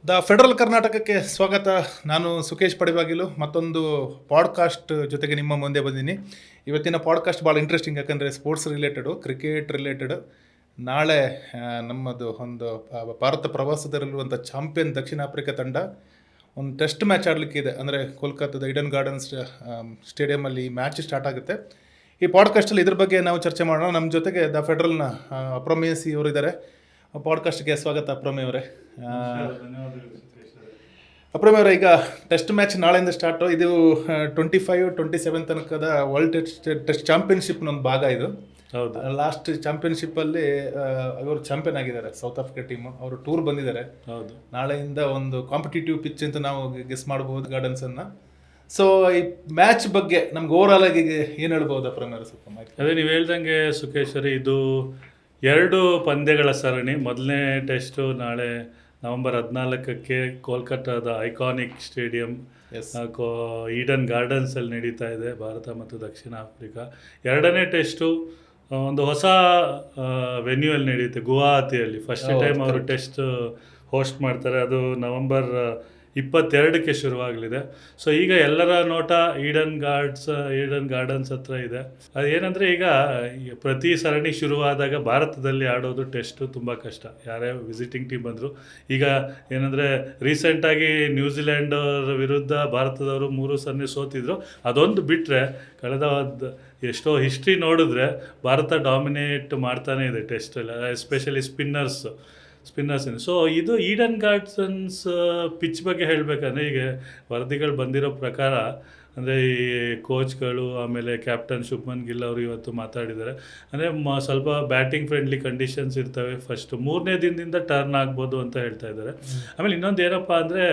The federal ಕರ್ನಾಟಕಕ್ಕೆ ಸ್ವಾಗತ. ನಾನು ಸುಖೇಶ್ ಪಡಿಬಾಗಿಲು ಮತ್ತೊಂದು ಪಾಡ್ಕಾಸ್ಟ್ ಜೊತೆಗೆ ನಿಮ್ಮ ಮುಂದೆ ಬಂದೀನಿ. ಇವತ್ತಿನ ಪಾಡ್ಕಾಸ್ಟ್ ಭಾಳ ಇಂಟ್ರೆಸ್ಟಿಂಗ್, ಯಾಕಂದರೆ ಸ್ಪೋರ್ಟ್ಸ್ ರಿಲೇಟೆಡು, ಕ್ರಿಕೆಟ್ ರಿಲೇಟೆಡ್. ನಾಳೆ ನಮ್ಮದು ಒಂದು ಭಾರತ ಪ್ರವಾಸದಲ್ಲಿರುವಂಥ ಚಾಂಪಿಯನ್ ದಕ್ಷಿಣ ಆಫ್ರಿಕಾ ತಂಡ ಒಂದು ಟೆಸ್ಟ್ ಮ್ಯಾಚ್ ಆಡಲಿಕ್ಕೆ ಇದೆ. ಅಂದರೆ ಕೋಲ್ಕತ್ತಾದ ಈಡನ್ ಗಾರ್ಡನ್ಸ್ ಸ್ಟೇಡಿಯಮಲ್ಲಿ ಈ ಮ್ಯಾಚ್ ಸ್ಟಾರ್ಟ್ ಆಗುತ್ತೆ. ಈ ಪಾಡ್ಕಾಸ್ಟಲ್ಲಿ ಇದ್ರ ಬಗ್ಗೆ ನಾವು ಚರ್ಚೆ ಮಾಡೋಣ. ನಮ್ಮ ಜೊತೆಗೆ ದ ಫೆಡರಲ್ನ ಅಪ್ರಮೇಸಿ ಅವರಿದ್ದಾರೆ. ಪಾಡ್ಕಾಸ್ಟ್ಗೆ ಸ್ವಾಗತ ಅಪ್ರಮೇ ಅವರೇ. ಅಪ್ರಮೇ ಅವರೇ, ಈಗ ಟೆಸ್ಟ್ ಮ್ಯಾಚ್ ನಾಳೆಯಿಂದ ಸ್ಟಾರ್ಟು. ಇದು 25-27 ತನಕದ ವರ್ಲ್ಡ್ ಟೆಸ್ಟ್ ಚಾಂಪಿಯನ್ಶಿಪ್ನ ಒಂದು ಭಾಗ ಇದು. ಹೌದು, ಲಾಸ್ಟ್ ಚಾಂಪಿಯನ್ಶಿಪ್ಪಲ್ಲಿ ಅವರು ಚಾಂಪಿಯನ್ ಆಗಿದ್ದಾರೆ. ಸೌತ್ ಆಫ್ರಿಕಾ ಟೀಮು ಅವರು ಟೂರ್ ಬಂದಿದ್ದಾರೆ. ಹೌದು. ನಾಳೆಯಿಂದ ಒಂದು ಕಾಂಪಿಟೇಟಿವ್ ಪಿಚ್ ಅಂತ ನಾವು ಗೆಸ್ ಮಾಡ್ಬೋದು ಗಾರ್ಡನ್ಸನ್ನು. ಸೊ ಈ ಮ್ಯಾಚ್ ಬಗ್ಗೆ ನಮ್ಗೆ ಓವರಾಲ್ ಆಗಿ ಏನು ಹೇಳ್ಬೋದು ಅಪ್ರಮೇ ಅವರೇ, ಸ್ವಲ್ಪ ಮಾಹಿತಿ? ಅದೇ ನೀವು ಹೇಳ್ದಂಗೆ ಸುಖೇಶ್ವರಿ, ಇದು 2 ಪಂದ್ಯಗಳ ಸರಣಿ. ಮೊದಲನೇ ಟೆಸ್ಟು ನಾಳೆ ನವೆಂಬರ್ 14ಕ್ಕೆ ಕೋಲ್ಕತ್ತಾದ ಐಕಾನಿಕ್ ಸ್ಟೇಡಿಯಂ ಈಡನ್ ಗಾರ್ಡನ್ಸಲ್ಲಿ ನಡೀತಾ ಇದೆ, ಭಾರತ ಮತ್ತು ದಕ್ಷಿಣ ಆಫ್ರಿಕಾ. ಎರಡನೇ ಟೆಸ್ಟು ಒಂದು ಹೊಸ ವೆನ್ಯೂಯಲ್ಲಿ ನಡೆಯುತ್ತೆ, ಗುವಾಹತಿಯಲ್ಲಿ. ಫಸ್ಟ್ ಟೈಮ್ ಅವರು ಟೆಸ್ಟ್ ಹೋಸ್ಟ್ ಮಾಡ್ತಾರೆ. ಅದು ನವೆಂಬರ್ 22ಕ್ಕೆ ಶುರುವಾಗಲಿದೆ. ಸೊ ಈಗ ಎಲ್ಲರ ನೋಟ ಈಡನ್ ಗಾರ್ಡನ್ಸ್ ಹತ್ರ ಇದೆ. ಅದೇನೆಂದರೆ, ಈಗ ಪ್ರತಿ ಸರಣಿ ಶುರುವಾದಾಗ ಭಾರತದಲ್ಲಿ ಆಡೋದು ಟೆಸ್ಟು ತುಂಬ ಕಷ್ಟ, ಯಾರೇ ವಿಸಿಟಿಂಗ್ ಟೀಮ್ ಬಂದರು. ಈಗ ಏನಂದರೆ, ರೀಸೆಂಟಾಗಿ ನ್ಯೂಜಿಲೆಂಡ್ ವಿರುದ್ಧ ಭಾರತದವರು 3-0 ಸೋತಿದ್ರು. ಅದೊಂದು ಬಿಟ್ಟರೆ ಕಳೆದ ಎಷ್ಟೋ ಹಿಸ್ಟ್ರಿ ನೋಡಿದ್ರೆ ಭಾರತ ಡಾಮಿನೇಟ್ ಮಾಡ್ತಾನೆ ಇದೆ ಟೆಸ್ಟಲ್ಲಿ, ಎಸ್ಪೆಷಲಿ ಸ್ಪಿನ್ನರ್ಸ್. ಸೊ ಇದು ಈಡನ್ ಗಾರ್ಡನ್ಸ್ ಪಿಚ್ ಬಗ್ಗೆ ಹೇಳಬೇಕಂದ್ರೆ, ಈಗ ವರದಿಗಳು ಬಂದಿರೋ ಪ್ರಕಾರ ಅಂದರೆ ಈ ಕೋಚ್ಗಳು ಆಮೇಲೆ ಕ್ಯಾಪ್ಟನ್ ಶುಭ್ಮನ್ ಗಿಲ್ ಅವರು ಇವತ್ತು ಮಾತಾಡಿದ್ದಾರೆ. ಅಂದರೆ ಸ್ವಲ್ಪ ಬ್ಯಾಟಿಂಗ್ ಫ್ರೆಂಡ್ಲಿ ಕಂಡೀಷನ್ಸ್ ಇರ್ತವೆ. ಫಸ್ಟ್ 3ನೇ ದಿನದಿಂದ ಟರ್ನ್ ಆಗ್ಬೋದು ಅಂತ ಹೇಳ್ತಾ ಇದ್ದಾರೆ. ಆಮೇಲೆ ಇನ್ನೊಂದು ಏನಪ್ಪ ಅಂದರೆ,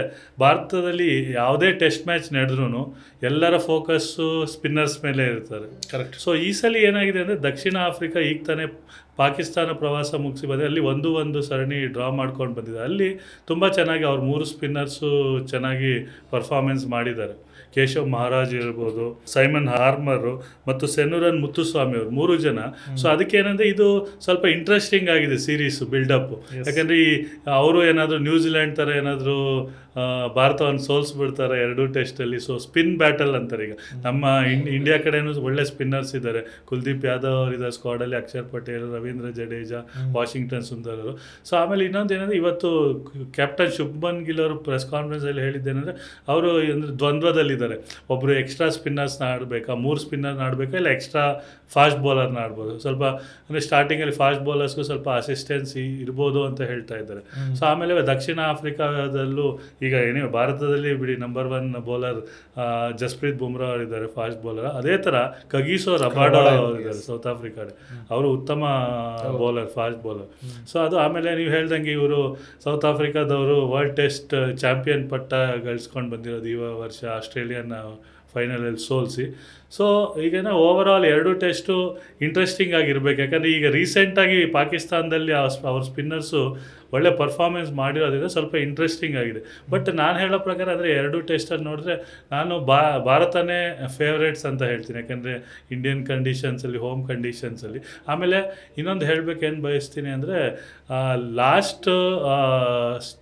ಭಾರತದಲ್ಲಿ ಯಾವುದೇ ಟೆಸ್ಟ್ ಮ್ಯಾಚ್ ನಡೆದ್ರೂ ಎಲ್ಲರ ಫೋಕಸ್ಸು ಸ್ಪಿನ್ನರ್ಸ್ ಮೇಲೆ ಇರ್ತಾರೆ. ಕರೆಕ್ಟ್. ಸೊ ಈ ಸಲ ಏನಾಗಿದೆ ಅಂದರೆ, ದಕ್ಷಿಣ ಆಫ್ರಿಕಾ ಈಗ ತಾನೇ ಪಾಕಿಸ್ತಾನ ಪ್ರವಾಸ ಮುಗಿಸಿ ಬಂದರೆ ಅಲ್ಲಿ 1-1 ಸರಣಿ ಡ್ರಾ ಮಾಡ್ಕೊಂಡು ಬಂದಿದೆ. ಅಲ್ಲಿ ತುಂಬ ಚೆನ್ನಾಗಿ ಅವ್ರು 3 ಸ್ಪಿನ್ನರ್ಸು ಚೆನ್ನಾಗಿ ಪರ್ಫಾರ್ಮೆನ್ಸ್ ಮಾಡಿದ್ದಾರೆ. ಕೇಶವ್ ಮಹಾರಾಜ್ ಇರ್ಬೋದು, ಸೈಮನ್ ಹಾರ್ಮರು ಮತ್ತು ಸೆನುರನ್ ಮುತ್ತುಸ್ವಾಮಿ ಅವರು 3 ಜನ. ಸೊ ಅದಕ್ಕೇನಂದರೆ, ಇದು ಸ್ವಲ್ಪ ಇಂಟ್ರೆಸ್ಟಿಂಗ್ ಆಗಿದೆ ಸೀರೀಸು ಬಿಲ್ಡಪ್. ಯಾಕಂದರೆ ಈ ಅವರು ಏನಾದರೂ ನ್ಯೂಜಿಲೆಂಡ್ ಥರ ಏನಾದರೂ ಭಾರತವನ್ನು ಸೋಲಿಸ್ಬಿಡ್ತಾರೆ 2 ಟೆಸ್ಟಲ್ಲಿ. ಸೊ ಸ್ಪಿನ್ ಬ್ಯಾಟಲ್ ಅಂತಾರೆ. ಈಗ ನಮ್ಮ ಇಂಡಿಯಾ ಕಡೆಯೂ ಒಳ್ಳೆ ಸ್ಪಿನ್ನರ್ಸ್ ಇದ್ದಾರೆ. ಕುಲ್ದೀಪ್ ಯಾದವ್ ಅವರಿದ್ದಾರೆ ಸ್ಕ್ವಾಡಲ್ಲಿ, ಅಕ್ಷರ್ ಪಟೇಲ್, ರವೀಂದ್ರ ಜಡೇಜಾ, ವಾಷಿಂಗ್ಟನ್ ಸುಂದರ್ ಅವರು. ಸೊ ಆಮೇಲೆ ಇನ್ನೊಂದು ಏನಂದರೆ, ಇವತ್ತು ಕ್ಯಾಪ್ಟನ್ ಶುಭ್ಮನ್ ಗಿಲ್ ಅವರು ಪ್ರೆಸ್ ಕಾನ್ಫರೆನ್ಸಲ್ಲಿ ಹೇಳಿದ್ದೇನೆಂದರೆ, ಅವರು ಅಂದರೆ ದ್ವಂದ್ವದಲ್ಲಿದ್ದಾರೆ. ಒಬ್ಬರು ಎಕ್ಸ್ಟ್ರಾ ಸ್ಪಿನ್ನರ್ಸ್ನ ಆಡಬೇಕಾ, 3 ಸ್ಪಿನ್ನರ್ನ ಆಡಬೇಕಾ, ಇಲ್ಲ ಎಕ್ಸ್ಟ್ರಾ ಫಾಸ್ಟ್ ಬೌಲರ್ನ ಆಡ್ಬೋದು. ಸ್ವಲ್ಪ ಅಂದರೆ ಸ್ಟಾರ್ಟಿಂಗಲ್ಲಿ ಫಾಸ್ಟ್ ಬೌಲರ್ಸ್ಗೂ ಸ್ವಲ್ಪ ಅಸಿಸ್ಟೆನ್ಸಿ ಇರ್ಬೋದು ಅಂತ ಹೇಳ್ತಾ ಇದ್ದಾರೆ. ಸೊ ಆಮೇಲೆ ದಕ್ಷಿಣ ಆಫ್ರಿಕಾದಲ್ಲೂ ಈಗ ಏನೇ ಭಾರತದಲ್ಲಿ ಬಿಡಿ ನಂಬರ್ 1 ಬೌಲರ್ ಜಸ್ಪ್ರೀತ್ ಬುಮ್ರಾ ಅವರಿದ್ದಾರೆ, ಫಾಸ್ಟ್ ಬೌಲರ್. ಅದೇ ಥರ ಕಗಿಸೋ ರಬಾಡೋ ಅವರಿದ್ದಾರೆ ಸೌತ್ ಆಫ್ರಿಕಾಡೆ, ಅವರು ಉತ್ತಮ ಬೌಲರ್, ಫಾಸ್ಟ್ ಬೌಲರ್. ಸೊ ಅದು ಆಮೇಲೆ ನೀವು ಹೇಳ್ದಂಗೆ, ಇವರು ಸೌತ್ ಆಫ್ರಿಕಾದವರು ವರ್ಲ್ಡ್ ಟೆಸ್ಟ್ ಚಾಂಪಿಯನ್ ಪಟ್ಟ ಗಳಿಸ್ಕೊಂಡು ಬಂದಿರೋದು ಈ ವರ್ಷ, ಆಸ್ಟ್ರೇಲಿಯನ್ ಫೈನಲಲ್ಲಿ ಸೋಲಿಸಿ. ಸೊ ಈಗೇನೋ ಓವರ್ ಆಲ್ 2 ಟೆಸ್ಟು ಇಂಟ್ರೆಸ್ಟಿಂಗ್ ಆಗಿರ್ಬೇಕು. ಯಾಕಂದರೆ ಈಗ ರೀಸೆಂಟಾಗಿ ಪಾಕಿಸ್ತಾನದಲ್ಲಿ ಅವ್ರ ಸ್ಪಿನ್ನರ್ಸು ಒಳ್ಳೆ ಪರ್ಫಾರ್ಮೆನ್ಸ್ ಮಾಡಿರೋದ್ರಿಂದ ಸ್ವಲ್ಪ ಇಂಟ್ರೆಸ್ಟಿಂಗ್ ಆಗಿದೆ. ಬಟ್ ನಾನು ಹೇಳೋ ಪ್ರಕಾರ ಅಂದರೆ 2 ಟೆಸ್ಟಲ್ಲಿ ನೋಡಿದ್ರೆ ನಾನು ಭಾರತನೇ ಫೇವ್ರೇಟ್ಸ್ ಅಂತ ಹೇಳ್ತೀನಿ. ಯಾಕಂದರೆ ಇಂಡಿಯನ್ ಕಂಡೀಷನ್ಸಲ್ಲಿ, ಹೋಮ್ ಕಂಡೀಷನ್ಸಲ್ಲಿ. ಆಮೇಲೆ ಇನ್ನೊಂದು ಹೇಳಬೇಕೇನು ಬಯಸ್ತೀನಿ ಅಂದರೆ, ಲಾಸ್ಟ್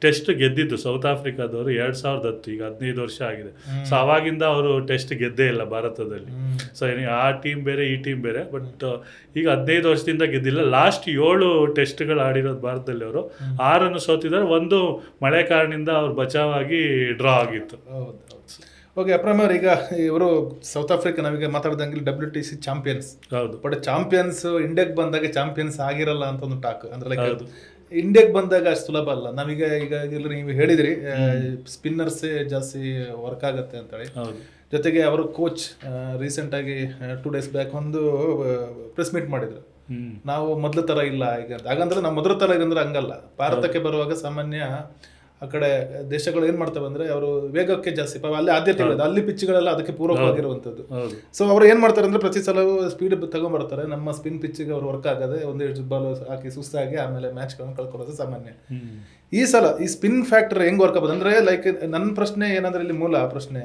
ಟೆಸ್ಟ್ ಗೆದ್ದಿದ್ದು ಸೌತ್ ಆಫ್ರಿಕಾದವರು 2010, ಈಗ 15 ವರ್ಷ ಆಗಿದೆ. ಸೊ ಆವಾಗಿಂದ ಅವರು ಟೆಸ್ಟ್ ಗೆದ್ದೇ ಇಲ್ಲ ಭಾರತದಲ್ಲಿ. ಸೊ ಆ ಟೀಮ್ ಬೇರೆ, ಈ ಟೀಮ್ ಬೇರೆ. ಬಟ್ ಈಗ 15 ವರ್ಷದಿಂದ ಗೆದ್ದಿಲ್ಲ. ಲಾಸ್ಟ್ 7 ಟೆಸ್ಟ್ಗಳು ಆಡಿರೋದು ಭಾರತದಲ್ಲಿ ಅವರು 6 ಸೋತಿದ್ದಾರೆ. 1 ಮಳೆ ಕಾರಣದಿಂದ ಅವ್ರು ಬಚಾವಾಗಿ ಡ್ರಾ ಆಗಿತ್ತು. ಓಕೆ ಅಪ್ರಮೇ ಅವ್ರು, ಈಗ ಇವರು ಸೌತ್ ಆಫ್ರಿಕಾ ನಾವೀಗ ಮಾತಾಡ್ದಂಗೆ WTC ಚಾಂಪಿಯನ್ಸ್. ಹೌದು. ಬಟ್ ಚಾಂಪಿಯನ್ಸ್ ಇಂಡಿಯಾಗೆ ಬಂದಾಗ ಚಾಂಪಿಯನ್ಸ್ ಆಗಿರಲ್ಲ ಅಂತ ಒಂದು ಟಾಕ್. ಅಂದ್ರೆ ಲೈಕ್ ಇಂಡಿಯಾಗೆ ಬಂದಾಗ ಅಷ್ಟು ಸುಲಭ ಅಲ್ಲ. ನಾವೀಗ ನೀವು ಹೇಳಿದ್ರಿ ಸ್ಪಿನ್ನರ್ಸೇ ಜಾಸ್ತಿ ವರ್ಕ್ ಆಗುತ್ತೆ ಅಂತೇಳಿ. ಜೊತೆಗೆ ಅವರು ಕೋಚ್ ರೀಸೆಂಟಾಗಿ 2 ಡೇಸ್ ಬ್ಯಾಕ್ ಒಂದು ಪ್ರೆಸ್ ಮೀಟ್ ಮಾಡಿದ್ರು. ನಾವು ಮೊದಲ ಥರ ಇಲ್ಲ ಈಗ, ಹಾಗಂದ್ರೆ ನಾವು ಮೊದಲ ಥರ ಅಂದ್ರೆ ಹಂಗಲ್ಲ. ಭಾರತಕ್ಕೆ ಬರುವಾಗ ಸಾಮಾನ್ಯ ಆ ಕಡೆ ದೇಶಗಳು ಏನು ಮಾಡ್ತವೆ ಅಂದರೆ, ಅವರು ವೇಗಕ್ಕೆ ಜಾಸ್ತಿ ಅಲ್ಲಿ ಆದ್ಯತೆ ಇಲ್ಲ. ಅಲ್ಲಿ ಪಿಚ್ಗಳೆಲ್ಲ ಅದಕ್ಕೆ ಪೂರಕವಾಗಿರುವಂಥದ್ದು. ಸೊ ಅವ್ರು ಏನು ಮಾಡ್ತಾರೆ ಅಂದರೆ, ಪ್ರತಿ ಸಲವೂ ಸ್ಪೀಡ್ ತಗೊಂಡ್ಬರ್ತಾರೆ. ನಮ್ಮ ಸ್ಪಿನ್ ಪಿಚ್ಗೆ ಅವ್ರು ವರ್ಕ್ ಆಗದೆ 1-2 ಬಾಲ್ ಹಾಕಿ ಸುಸ್ತಾಗಿ ಆಮೇಲೆ ಮ್ಯಾಚ್ಗಳನ್ನು ಕಳ್ಕೊಳ್ಳೋದು ಸಾಮಾನ್ಯ. ಈ ಸಲ ಈ ಸ್ಪಿನ್ ಫ್ಯಾಕ್ಟರ್ ಹೆಂಗೆ ವರ್ಕ್ ಆಗೋದು ಅಂದರೆ, ಲೈಕ್ ನನ್ನ ಪ್ರಶ್ನೆ ಏನಂದ್ರೆ, ಇಲ್ಲಿ ಮೂಲ ಪ್ರಶ್ನೆ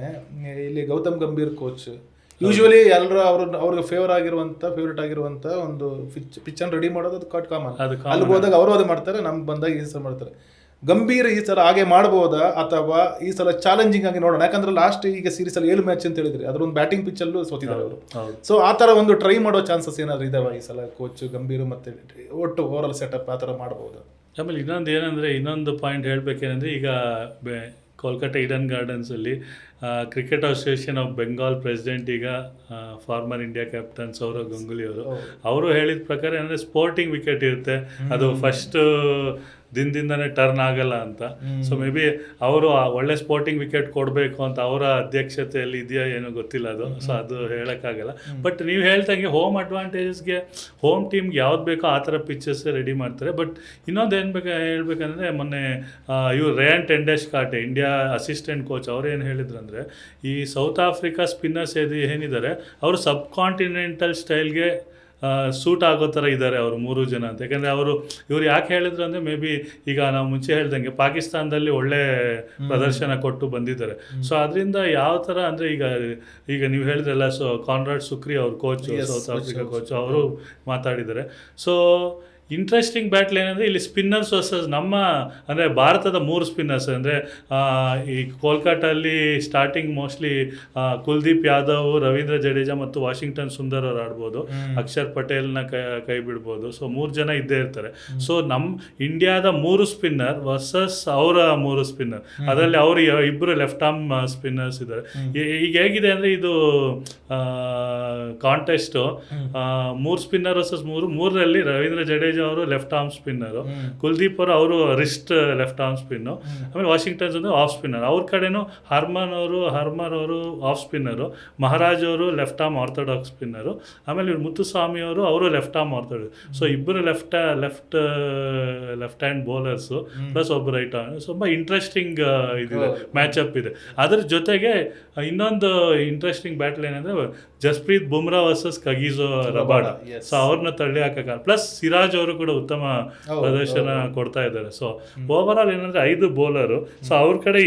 ಇಲ್ಲಿ ಗೌತಮ್ ಗಂಭೀರ್ ಕೋಚ್ ಯೂಶುವಲಿ ಎಲ್ಲರೂ ಅವ್ರಿಗೆ ಫೇವರೇಟ್ ಆಗಿರುವಂಥ ಒಂದು ಪಿಚ್ ಅನ್ನು ರೆಡಿ ಮಾಡೋದು ಅದು ಕಾಮನ್. ಅಲ್ಲಿಗೆ ಹೋದಾಗ ಅವರು ಅದು ಮಾಡ್ತಾರೆ, ನಮ್ಗೆ ಬಂದಾಗ ಈ ಸಲ ಮಾಡ್ತಾರೆ. ಗಂಭೀರ್ ಈ ಸಲ ಹಾಗೆ ಮಾಡಬಹುದಾ ಅಥವಾ ಈ ಸಲ ಚಾಲೆಂಜಿಂಗ್ ಆಗಿ ನೋಡೋಣ? ಯಾಕಂದ್ರೆ ಲಾಸ್ಟ್ ಈಗ ಸೀರೀಸ್ ಅಲ್ಲಿ 7 ಮ್ಯಾಚ್ ಅಂತ ಹೇಳಿದ್ರಿ, ಅದ್ರೊಂದು ಬ್ಯಾಟಿಂಗ್ ಪಿಚ್ ಅಲ್ಲೂ ಸೋತಿದ್ದಾರೆ ಅವರು. ಸೊ ಆ ತರ ಒಂದು ಟ್ರೈ ಮಾಡೋ ಚಾನ್ಸಸ್ ಏನಾದ್ರು ಇದಾವ ಈ ಸಲ ಕೋಚ್ ಗಂಭೀರ್ ಮತ್ತೆ ಒಟ್ಟು ಓವರ್ ಆಲ್ ಸೆಟಪ್ ಆ ತರ ಮಾಡಬಹುದು? ಆಮೇಲೆ ಇನ್ನೊಂದು ಪಾಯಿಂಟ್ ಹೇಳ್ಬೇಕೇನಂದ್ರೆ, ಈಗ ಕೋಲ್ಕತ್ತಾ ಈಡನ್ ಗಾರ್ಡನ್ಸಲ್ಲಿ cricket association of Bengal president ಈಗ former India captain Sourav Ganguly ಅವರು ಹೇಳಿದ ಪ್ರಕಾರ ಏನಂದರೆ ಸ್ಪೋರ್ಟಿಂಗ್ ವಿಕೆಟ್ ಇರುತ್ತೆ, ಅದು ಫಸ್ಟ್ ದಿನದಿಂದನೇ ಟರ್ನ್ ಆಗಲ್ಲ ಅಂತ. ಸೊ ಮೇ ಬಿ ಅವರು ಒಳ್ಳೆ ಸ್ಪೋರ್ಟಿಂಗ್ ವಿಕೆಟ್ ಕೊಡಬೇಕು ಅಂತ ಅವರ ಅಧ್ಯಕ್ಷತೆಯಲ್ಲಿ ಇದೆಯಾ ಏನೋ ಗೊತ್ತಿಲ್ಲ ಅದು. ಸೊ ಅದು ಹೇಳೋಕ್ಕಾಗಲ್ಲ. ಬಟ್ ನೀವು ಹೇಳ್ದಂಗೆ ಹೋಮ್ ಅಡ್ವಾಂಟೇಜಸ್ಗೆ ಹೋಮ್ ಟೀಮ್ಗೆ ಯಾವ್ದು ಬೇಕೋ ಆ ಥರ ಪಿಚ್ಚಸ್ ರೆಡಿ ಮಾಡ್ತಾರೆ. ಬಟ್ ಇನ್ನೊಂದು ಏನು ಹೇಳ್ಬೇಕಂದ್ರೆ, ಮೊನ್ನೆ ಇವ್ರು ರೇಯನ್ ಟೆಂಡೇಶ್ಕಾಟೆ ಇಂಡಿಯಾ ಅಸಿಸ್ಟೆಂಟ್ ಕೋಚ್ ಅವ್ರು ಏನು ಹೇಳಿದ್ರು ಅಂದರೆ, ಈ ಸೌತ್ ಆಫ್ರಿಕಾ ಸ್ಪಿನ್ನರ್ಸ್ ಏನಿದ್ದಾರೆ ಅವರು ಸಬ್ ಕಾಂಟಿನೆಂಟಲ್ ಸ್ಟೈಲ್ಗೆ ಸೂಟ್ ಆಗೋ ಥರ ಇದ್ದಾರೆ ಅವರು 3 ಜನ ಅಂತ. ಯಾಕಂದರೆ ಇವ್ರು ಯಾಕೆ ಹೇಳಿದ್ರು ಅಂದರೆ, ಮೇ ಬಿ ಈಗ ನಾವು ಮುಂಚೆ ಹೇಳ್ದಂಗೆ ಪಾಕಿಸ್ತಾನದಲ್ಲಿ ಒಳ್ಳೆ ಪ್ರದರ್ಶನ ಕೊಟ್ಟು ಬಂದಿದ್ದಾರೆ. ಸೊ ಅದರಿಂದ ಯಾವ ಥರ ಅಂದರೆ, ಈಗ ನೀವು ಹೇಳಿದ್ರಲ್ಲ, ಸೊ ಕಾನ್ರಾಡ್ ಸುಕ್ರಿ ಅವ್ರ ಕೋಚು, ಸೌತ್ ಆಫ್ರಿಕಾ ಕೋಚು, ಅವರು ಮಾತಾಡಿದ್ದಾರೆ. ಸೊ ಇಂಟ್ರೆಸ್ಟಿಂಗ್ ಬ್ಯಾಟ್ಲ್ ಏನಂದರೆ, ಇಲ್ಲಿ ಸ್ಪಿನ್ನರ್ಸ್ ವರ್ಸಸ್ ನಮ್ಮ ಅಂದರೆ ಭಾರತದ 3 ಸ್ಪಿನ್ನರ್ಸ್ ಅಂದರೆ, ಈ ಕೋಲ್ಕತ್ತಾ ಸ್ಟಾರ್ಟಿಂಗ್ ಮೋಸ್ಟ್ಲಿ ಕುಲ್ದೀಪ್ ಯಾದವ್, ರವೀಂದ್ರ ಜಡೇಜಾ ಮತ್ತು ವಾಷಿಂಗ್ಟನ್ ಸುಂದರ್ ಅವ್ರು ಆಡ್ಬೋದು, ಅಕ್ಷರ್ ಪಟೇಲ್ನ ಕೈ ಬಿಡ್ಬೋದು. ಸೊ 3 ಜನ ಇದ್ದೇ ಇರ್ತಾರೆ. ಸೊ ನಮ್ಮ ಇಂಡಿಯಾದ 3 ಸ್ಪಿನ್ನರ್ ವರ್ಸಸ್ ಅವರ 3 ಸ್ಪಿನ್ನರ್, ಅದರಲ್ಲಿ ಅವರು 2 ಲೆಫ್ಟ್ ಆರ್ಮ್ ಸ್ಪಿನ್ನರ್ಸ್ ಇದ್ದಾರೆ. ಈಗ ಹೇಗಿದೆ ಅಂದರೆ, ಇದು ಕಾಂಟೆಸ್ಟು 3 ಸ್ಪಿನ್ನರ್ ವರ್ಸಸ್ 3ರಲ್ಲಿ ರವೀಂದ್ರ ಜಡೇಜಾ ಅವರು ಲೆಫ್ಟ್ ಆರ್ಮ್ ಸ್ಪಿನ್ನರು, ಕುಲ್ದೀಪ್ ಅವರು ರಿಸ್ಟ್ ಲೆಫ್ಟ್ ಆರ್ಮ್ ಸ್ಪಿನ್ನು, ಆಮೇಲೆ ವಾಷಿಂಗ್ಟನ್ಸ್ ಅಂದ್ರೆ ಆಫ್ ಸ್ಪಿನ್ನರ್. ಅವ್ರ ಕಡೆನೂ ಹರ್ಮರ್ ಅವರು ಆಫ್ ಸ್ಪಿನ್ನರು, ಮಹಾರಾಜ್ ಅವರು ಲೆಫ್ಟ್ ಆರ್ಮ್ ಆರ್ಥೋಡಾಕ್ಸ್ ಸ್ಪಿನ್ನರು, ಆಮೇಲೆ ಇವ್ರು ಮುತ್ತುಸ್ವಾಮಿ ಅವರು left arm orthodox. So 2 left hand bowlers plus ಒಬ್ಬರು ರೈಟ್ ಆರ್ಮ್. ತುಂಬ ಇಂಟ್ರೆಸ್ಟಿಂಗ್ ಇದಿದೆ, ಮ್ಯಾಚಪ್ ಇದೆ. ಅದ್ರ ಜೊತೆಗೆ ಇನ್ನೊಂದು ಇಂಟ್ರೆಸ್ಟಿಂಗ್ ಬ್ಯಾಟಲ್ ಏನಂದ್ರೆ, Jasprit Bumrah versus Kagiso Rabada. So ಅವ್ರನ್ನ ತಳ್ಳಿ ಹಾಕಕ್ಕೆ, ಪ್ಲಸ್ ಸಿರಾಜ್ ಅವರು ಕೂಡ ಉತ್ತಮ ಪ್ರದರ್ಶನ ಕೊಡ್ತಾ ಇದ್ದಾರೆ. ಸೊ ಓವರ್ ಆಲ್ ಏನಂದ್ರೆ 5 ಬೌಲರು. ಸೊ ಅವ್ರ ಕಡೆ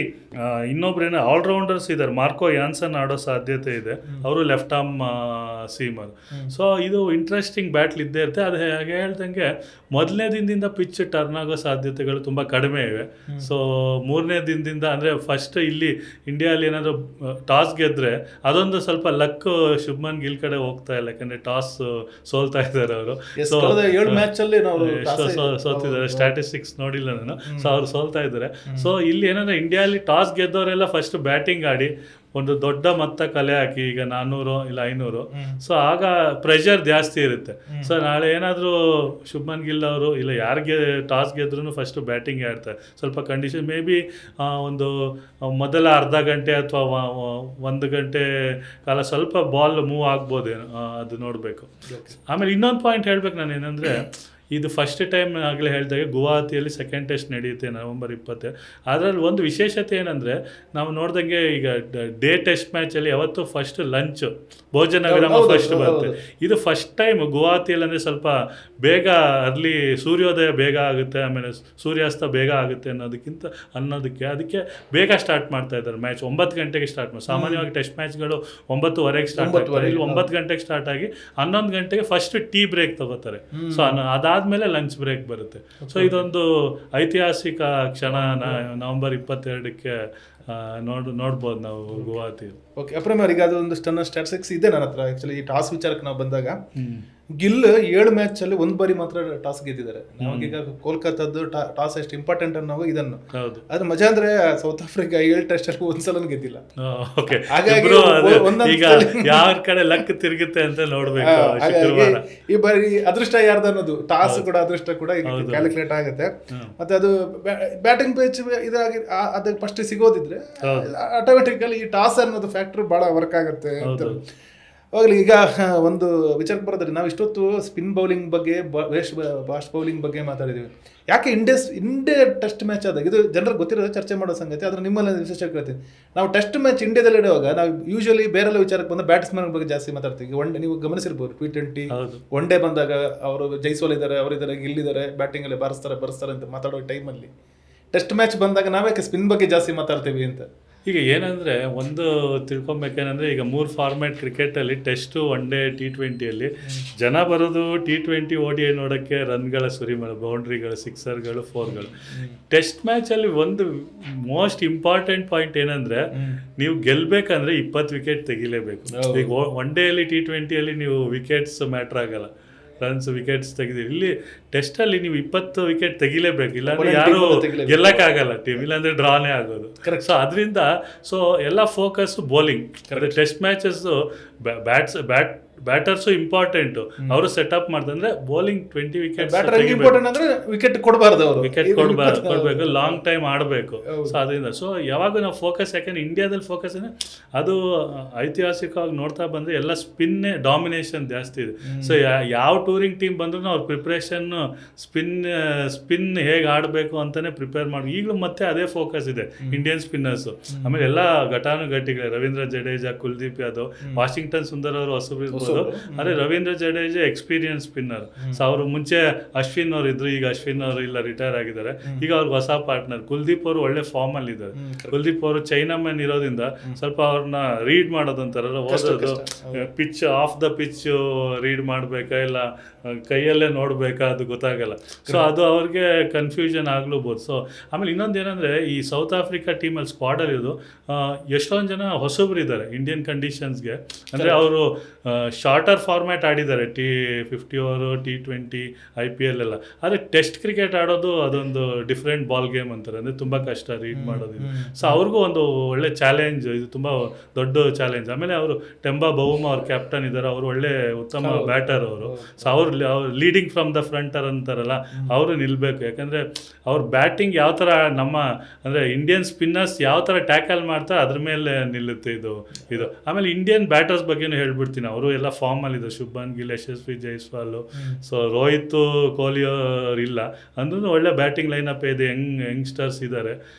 ಇನ್ನೊಬ್ರು ಆಲ್ರೌಂಡರ್ಸ್ ಇದ್ದಾರೆ, ಮಾರ್ಕೋ ಯಾನ್ಸನ್ ಆಡೋ ಸಾಧ್ಯತೆ ಇದೆ, ಅವರು ಲೆಫ್ಟ್ ಆರ್ಮ್ ಸೀಮರ್. ಸೊ ಇದು ಇಂಟ್ರೆಸ್ಟಿಂಗ್ ಬ್ಯಾಟ್ಲ್ ಇದ್ದೇ ಇರುತ್ತೆ. ಅದು ಹಾಗೆ ಹೇಳ್ದಂಗೆ ಮೊದಲನೇ ದಿನದಿಂದ ಪಿಚ್ ಟರ್ನ್ ಆಗೋ ಸಾಧ್ಯತೆಗಳು ತುಂಬ ಕಡಿಮೆ ಇವೆ. ಸೊ 3ನೇ ದಿನದಿಂದ ಅಂದರೆ, ಫಸ್ಟ್ ಇಲ್ಲಿ ಇಂಡಿಯಾದಲ್ಲಿ ಏನಾದರೂ ಟಾಸ್ ಗೆದ್ರೆ ಅದೊಂದು ಸ್ವಲ್ಪ ಲಕ್ ಶುಭ್ಮನ್ ಗಿಲ್ ಕಡೆ ಹೋಗ್ತಾ ಇಲ್ಲ, ಯಾಕಂದ್ರೆ ಟಾಸ್ ಸೋಲ್ತಾ ಇದ್ದಾರೆ ಅವರು. ಸೋತಿದ್ದಾರೆ, ಸ್ಟ್ಯಾಟಿಸ್ಟಿಕ್ಸ್ ನೋಡಿಲ್ಲ ನಾನು. ಸೊ ಅವ್ರು ಸೋಲ್ತಾ ಇದ್ದಾರೆ. ಸೊ ಇಲ್ಲಿ ಏನಂದ್ರೆ, ಇಂಡಿಯಾದಲ್ಲಿ ಟಾಸ್ ಗೆದ್ದವರೆಲ್ಲ ಫಸ್ಟ್ ಬ್ಯಾಟಿಂಗ್ ಆಡಿ ಒಂದು ದೊಡ್ಡ ಮೊತ್ತ ಕಲೆ ಹಾಕಿ, ಈಗ 400 ಇಲ್ಲ 500. ಸೊ ಆಗ ಪ್ರೆಷರ್ ಜಾಸ್ತಿ ಇರುತ್ತೆ. ಸೊ ನಾಳೆ ಏನಾದರೂ ಶುಭ್ಮನ್ ಗಿಲ್ ಅವರು ಇಲ್ಲ ಯಾರಿಗೆ ಟಾಸ್ ಗೆದ್ರೂ ಫಸ್ಟ್ ಬ್ಯಾಟಿಂಗ್ ಆಡ್ತಾರೆ. ಸ್ವಲ್ಪ ಕಂಡೀಷನ್ ಮೇ ಬಿ ಒಂದು ಮೊದಲ ಅರ್ಧ ಗಂಟೆ ಅಥವಾ 1 ಗಂಟೆ ಕಾಲ ಸ್ವಲ್ಪ ಬಾಲ್ ಮೂವ್ ಆಗ್ಬೋದೇನೋ, ಅದು ನೋಡಬೇಕು. ಆಮೇಲೆ ಇನ್ನೊಂದು ಪಾಯಿಂಟ್ ಹೇಳ್ಬೇಕು ನಾನು ಏನಂದರೆ, ಇದು ಫಸ್ಟ್ ಟೈಮ್ ಆಗಲೇ ಹೇಳಿದಾಗೆ ಗುವಾಹತಿಯಲ್ಲಿ ಸೆಕೆಂಡ್ ಟೆಸ್ಟ್ ನಡೆಯುತ್ತೆ ನವೆಂಬರ್ 20. ಅದರಲ್ಲಿ ಒಂದು ವಿಶೇಷತೆ ಏನಂದರೆ, ನಾವು ನೋಡ್ದಂಗೆ ಈಗ ಡೇ ಟೆಸ್ಟ್ ಮ್ಯಾಚಲ್ಲಿ ಯಾವತ್ತೂ ಫಸ್ಟ್ ಲಂಚ್ ಭೋಜನ ವಿರಾಮ ಫಸ್ಟ್ ಬರುತ್ತೆ. ಇದು ಫಸ್ಟ್ ಟೈಮ್ ಗುವಾಹತಿಯಲ್ಲಿ ಅಂದರೆ ಸ್ವಲ್ಪ ಬೇಗ ಅರ್ಲಿ ಸೂರ್ಯೋದಯ ಬೇಗ ಆಗುತ್ತೆ, ಆಮೇಲೆ ಸೂರ್ಯಾಸ್ತ ಬೇಗ ಆಗುತ್ತೆ ಅದಕ್ಕೆ ಬೇಗ ಸ್ಟಾರ್ಟ್ ಮಾಡ್ತಾ ಇದ್ದಾರೆ ಮ್ಯಾಚ್. 9 ಗಂಟೆಗೆ ಸ್ಟಾರ್ಟ್ ಮಾಡಿ, ಸಾಮಾನ್ಯವಾಗಿ ಟೆಸ್ಟ್ ಮ್ಯಾಚ್ಗಳು 9:15ಗೆ ಸ್ಟಾರ್ಟ್ ಆಗ್ತಾರೆ. ಇಲ್ಲಿ 9 ಗಂಟೆಗೆ ಸ್ಟಾರ್ಟ್ ಆಗಿ 11 ಗಂಟೆಗೆ ಫಸ್ಟ್ ಟೀ ಬ್ರೇಕ್ ತಗೋತಾರೆ. ಸೊ ಅದಾದ್ಮೇಲೆ ಲಂಚ್ ಬ್ರೇಕ್ ಬರುತ್ತೆ. ಸೊ ಇದೊಂದು ಐತಿಹಾಸಿಕ ಕ್ಷಣ ನವೆಂಬರ್ 22ಕ್ಕೆ ನೋಡ್ಬೋದು ನಾವು ಗುವಾಹತಿ. ಓಕೆ ಅಪ್ರಮ, ಈಗ ಅದೊಂದು ಸ್ಟಾಟಿಸ್ಟಿಕ್ಸ್ ಇದೆ ನನ್ನ ಹತ್ರ. ಆಕ್ಚುಲಿ ಈ ಟಾಸ್ ವಿಚಾರಕ್ಕೆ ನಾವು ಬಂದಾಗ, ಗಿಲ್ 7 ಮ್ಯಾಚ್ ಅಲ್ಲಿ 1 ಬಾರಿ ಮಾತ್ರ ಟಾಸ್ ಗೆದ್ದಿದ್ದಾರೆ. ನಮಗೀಗ ಕೋಲ್ಕತ್ತಾದ್ದು ಟಾಸ್ ಎಷ್ಟು ಇಂಪಾರ್ಟೆಂಟ್ ಅನ್ನೋ ಇದನ್ನು, ಅದು ಮಜಾ ಅಂದ್ರೆ ಸೌತ್ ಆಫ್ರಿಕಾ 7 ಟೆಸ್ಟ್ ಅಲ್ಲಿ ಒಂದ್ಸಲ ಗೆದ್ದಿಲ್ಲ. ಹಾಗಾಗಿ ಈಗ ಯಾರ ಕಡೆ ಲಕ್ ತಿರುಗುತ್ತೆ ಅಂತ ನೋಡ್ಬೇಕು. ಈ ಬಾರಿ ಅದೃಷ್ಟ ಯಾರ್ದು ಅನ್ನೋದು, ಟಾಸ್ ಕೂಡ ಅದೃಷ್ಟ ಕೂಡ ಕ್ಯಾಲ್ಕುಲೇಟ್ ಆಗುತ್ತೆ. ಮತ್ತೆ ಅದು ಬ್ಯಾಟಿಂಗ್ ಪಿಚ್ ಇದಾಗಿ ಅದಕ್ಕೆ ಫಸ್ಟ್ ಸಿಗೋದಿದ್ರೆ ಆಟೋಮೆಟಿಕಲಿ ಈ ಟಾಸ್ ಅನ್ನೋದು ಫ್ಯಾಕ್ಟರ್ ಬಹಳ ವರ್ಕ್ ಆಗುತ್ತೆ ಅಂತ ಹೋಗ್ಲಿ. ಈಗ ಒಂದು ವಿಚಾರಕ್ಕೆ ಬರೋದ್ರೆ, ನಾವು ಇಷ್ಟೊತ್ತು ಸ್ಪಿನ್ ಬೌಲಿಂಗ್ ಬಗ್ಗೆ, ಫಾಸ್ಟ್ ಬೌಲಿಂಗ್ ಬಗ್ಗೆ ಮಾತಾಡಿದ್ದೀವಿ. ಯಾಕೆ ಇಂಡಿಯಾ ಟೆಸ್ಟ್ ಮ್ಯಾಚ್ ಆದಾಗ, ಇದು ಜನರಿಗೆ ಗೊತ್ತಿರೋದು ಚರ್ಚೆ ಮಾಡೋ ಸಂಗತಿ, ಆದರೆ ನಿಮ್ಮಲ್ಲಿ ವಿಶೇಷ ಕೇಳ್ತೀವಿ. ನಾವು ಟೆಸ್ಟ್ ಮ್ಯಾಚ್ ಇಂಡಿಯಾದಲ್ಲಿ ಇಡುವಾಗ ನಾವು ಯೂಶಲಿ ಬೇರೆಲ್ಲ ವಿಚಾರಕ್ಕೆ ಬಂದ ಬ್ಯಾಟ್ಸ್ಮನ್ ಬಗ್ಗೆ ಜಾಸ್ತಿ ಮಾತಾಡ್ತೀವಿ. ಒನ್ ಡೇ ನೀವು ಗಮನಿಸಿರ್ಬೋದು, T20 ಒನ್ ಡೇ ಬಂದಾಗ ಅವರು ಜೈಸ್ವಾಲ್ ಇದ್ದಾರೆ, ಅವರಿದ್ದಾರೆ, ಗಿಲ್ಲಿದ್ದಾರೆ, ಬ್ಯಾಟಿಂಗಲ್ಲಿ ಬರ್ಸ್ತಾರೆ ಅಂತ ಮಾತಾಡೋ ಟೈಮಲ್ಲಿ, ಟೆಸ್ಟ್ ಮ್ಯಾಚ್ ಬಂದಾಗ ನಾವ್ಯಾಕೆ ಸ್ಪಿನ್ ಬಗ್ಗೆ ಜಾಸ್ತಿ ಮಾತಾಡ್ತೀವಿ ಅಂತ ಈಗ ಏನಂದರೆ ಒಂದು ತಿಳ್ಕೊಬೇಕೇನಂದರೆ, ಈಗ 3 ಫಾರ್ಮ್ಯಾಟ್ ಕ್ರಿಕೆಟಲ್ಲಿ ಟೆಸ್ಟು, ಒನ್ ಡೇ, T20ಯಲ್ಲಿ ಜನ ಬರೋದು T20 ODI ನೋಡೋಕ್ಕೆ, ರನ್ಗಳ ಸುರಿಮಳೆ, ಬೌಂಡ್ರಿಗಳು, ಸಿಕ್ಸರ್ಗಳು, ಫೋರ್ಗಳು. ಟೆಸ್ಟ್ ಮ್ಯಾಚಲ್ಲಿ ಒಂದು ಮೋಸ್ಟ್ ಇಂಪಾರ್ಟೆಂಟ್ ಪಾಯಿಂಟ್ ಏನಂದರೆ, ನೀವು ಗೆಲ್ಲಬೇಕಂದ್ರೆ 20 ವಿಕೆಟ್ ತೆಗಿಲೇಬೇಕು. ಈಗ ಒನ್ ಡೇಯಲ್ಲಿ T20ಯಲ್ಲಿ ನೀವು ವಿಕೆಟ್ಸ್ ಮ್ಯಾಟ್ರ್ ಆಗಲ್ಲ, ರನ್ಸ್ ವಿಕೆಟ್ಸ್ ತೆಗೆದಿರಿ. ಇಲ್ಲಿ ಟೆಸ್ಟಲ್ಲಿ ನೀವು 20 ವಿಕೆಟ್ ತೆಗಿಲೇಬೇಕು, ಇಲ್ಲಾಂದ್ರೆ ಯಾರು ಗೆಲ್ಲಕ್ಕಾಗಲ್ಲ ಟೀಮ್, ಇಲ್ಲಾಂದ್ರೆ ಡ್ರಾನೇ ಆಗೋದು. ಸೊ ಅದರಿಂದ ಎಲ್ಲ focus bowling. Test matches batters important, ಅವರು ಸೆಟಪ್ ಮಾಡ್ತಾರೆ. ಅಂದ್ರೆ ಬೌಲಿಂಗ್ 20 ವಿಕೆಟ್ ವಿಕೆಟ್ ಕೊಡಬಾರ್ದು, ಅವರು ವಿಕೆಟ್ ಕೊಡಬೇಕು, ಲಾಂಗ್ ಟೈಮ್ ಆಡಬೇಕು. ಸೊ ಅದರಿಂದ ಯಾವಾಗ ನಾವು ಫೋಕಸ್, ಯಾಕಂದ್ರೆ ಇಂಡಿಯಾದಲ್ಲಿ ಫೋಕಸ್ ಅದು ಐತಿಹಾಸಿಕವಾಗಿ ನೋಡ್ತಾ ಬಂದ್ರೆ ಎಲ್ಲ ಸ್ಪಿನ್ನೇ ಡಾಮಿನೇಷನ್ ಜಾಸ್ತಿ ಇದೆ. ಸೊ ಯಾವ ಟೂರಿಂಗ್ ಟೀಮ್ ಬಂದ್ರೂ ಅವ್ರ ಪ್ರಿಪ್ರೇಷನ್ ಸ್ಪಿನ್ ಹೇಗೆ ಆಡಬೇಕು ಅಂತಾನೆ ಪ್ರಿಪೇರ್ ಮಾಡಿ. ಈಗಲೂ ಮತ್ತೆ ಅದೇ ಫೋಕಸ್ ಇದೆ ಇಂಡಿಯನ್ ಸ್ಪಿನ್ನರ್ಸ್. ಆಮೇಲೆ ಎಲ್ಲ ಘಟಾನುಘಟಿಗಳೇ, ರವೀಂದ್ರ ಜಡೇಜಾ, ಕುಲ್ದೀಪ್ ಯಾದವ್, ವಾಷಿಂಗ್ಟನ್ ಸುಂದರ್ ಅವರು ಹೊಸಬ್ರು ಇರ್ಬೋದು. ಅದೇ Ravindra Jadeja experience spinner. So ಅವರು ಮುಂಚೆ ಅಶ್ವಿನ್ ಅವರು ಇದ್ರು, ಈಗ ಅಶ್ವಿನ್ ಅವರು ಇಲ್ಲ, ರಿಟೈರ್ ಆಗಿದ್ದಾರೆ. ಈಗ ಅವ್ರಿಗೆ ಹೊಸ ಪಾರ್ಟ್ನರ್ ಕುಲ್ದೀಪ್ ಅವರು ಒಳ್ಳೆ ಫಾರ್ಮ್ ಅಲ್ಲಿ ಇದ್ದಾರೆ. ಕುಲ್ದೀಪ್ ಅವರು ಚೈನಾ ಮ್ಯಾನ್ ಇರೋದ್ರಿಂದ ಸ್ವಲ್ಪ ಅವ್ರನ್ನ ರೀಡ್ ಮಾಡೋದಂತಾರಲ್ಲ, ಓದೋದು, pitch of the pitch read ಮಾಡ್ಬೇಕಾ ಇಲ್ಲ ಕೈಯಲ್ಲೇ ನೋಡ್ಬೇಕಾ ಅದು ಗೊತ್ತಾಗಲ್ಲ. ಸೊ ಅದು ಅವ್ರಿಗೆ ಕನ್ಫ್ಯೂಷನ್ ಆಗ್ಲೂಬೋದು. ಸೊ ಆಮೇಲೆ ಇನ್ನೊಂದು ಏನಂದ್ರೆ, ಈ ಸೌತ್ ಆಫ್ರಿಕಾ ಟೀಮಲ್ಲಿ ಸ್ಕ್ವಾಡಲ್ಲಿ ಇದು ಎಷ್ಟೊಂದು ಜನ ಹೊಸಬ್ರು ಇದ್ದಾರೆ ಇಂಡಿಯನ್ ಕಂಡೀಷನ್ಸ್ಗೆ. ಅಂದರೆ ಅವರು ಶಾರ್ಟರ್ ಫಾರ್ಮ್ಯಾಟ್ ಆಡಿದ್ದಾರೆ, T50 ಓವರು, T20, IPL ಎಲ್ಲ. ಆದರೆ ಟೆಸ್ಟ್ ಕ್ರಿಕೆಟ್ ಆಡೋದು ಅದೊಂದು ಡಿಫ್ರೆಂಟ್ ಬಾಲ್ ಗೇಮ್ ಅಂತಾರೆ, ಅಂದರೆ ತುಂಬ ಕಷ್ಟ ರೀಡ್ ಮಾಡೋದು. ಸೊ ಅವ್ರಿಗೂ ಒಂದು ಒಳ್ಳೆ ಚಾಲೆಂಜ್, ಇದು ತುಂಬ ದೊಡ್ಡ ಚಾಲೆಂಜ್. ಆಮೇಲೆ ಅವರು ಟೆಂಬಾ ಬೌಮಾ ಅವ್ರ ಕ್ಯಾಪ್ಟನ್ ಇದ್ದಾರೆ, ಅವರು ಒಳ್ಳೆ ಉತ್ತಮ ಬ್ಯಾಟರ್ ಅವರು. ಸೊ ಅವ್ರು ಲೀಡಿಂಗ್ ಫ್ರಮ್ ದ ಫ್ರಂಟರ್ ಅಂತಾರಲ್ಲ, ಅವರು ನಿಲ್ಲಬೇಕು. ಯಾಕಂದರೆ ಅವ್ರ ಬ್ಯಾಟಿಂಗ್ ಯಾವ ಥರ ನಮ್ಮ ಅಂದರೆ ಇಂಡಿಯನ್ ಸ್ಪಿನ್ನರ್ಸ್ ಯಾವ ಥರ ಟ್ಯಾಕಲ್ ಮಾಡ್ತಾರೆ ಅದ್ರ ಮೇಲೆ ನಿಲ್ಲುತ್ತೆ ಇದು. ಆಮೇಲೆ ಇಂಡಿಯನ್ ಬ್ಯಾಟರ್ಸ್ ಬಗ್ಗೆನೂ ಹೇಳ್ಬಿಡ್ತೀನಿ, ಅವರು ಎಲ್ಲ ಫಾರ್ಮಲ್ಲಿ ಇದ್ದಾರೆ. ಶುಭ್ಮನ್ ಗಿಲ್, ಯಶಸ್ವಿ ಜೈಸ್ವಾಲ್, ಸೊ ರೋಹಿತ್, ಕೊಹ್ಲಿ ಅವ್ರು ಇಲ್ಲ ಅಂದ್ರೂ ಒಳ್ಳೆ ಬ್ಯಾಟಿಂಗ್ ಲೈನಪ್ ಇದೆ, ಯಂಗ್ಸ್ಟರ್ಸ್ ಇದ್ದಾರೆ.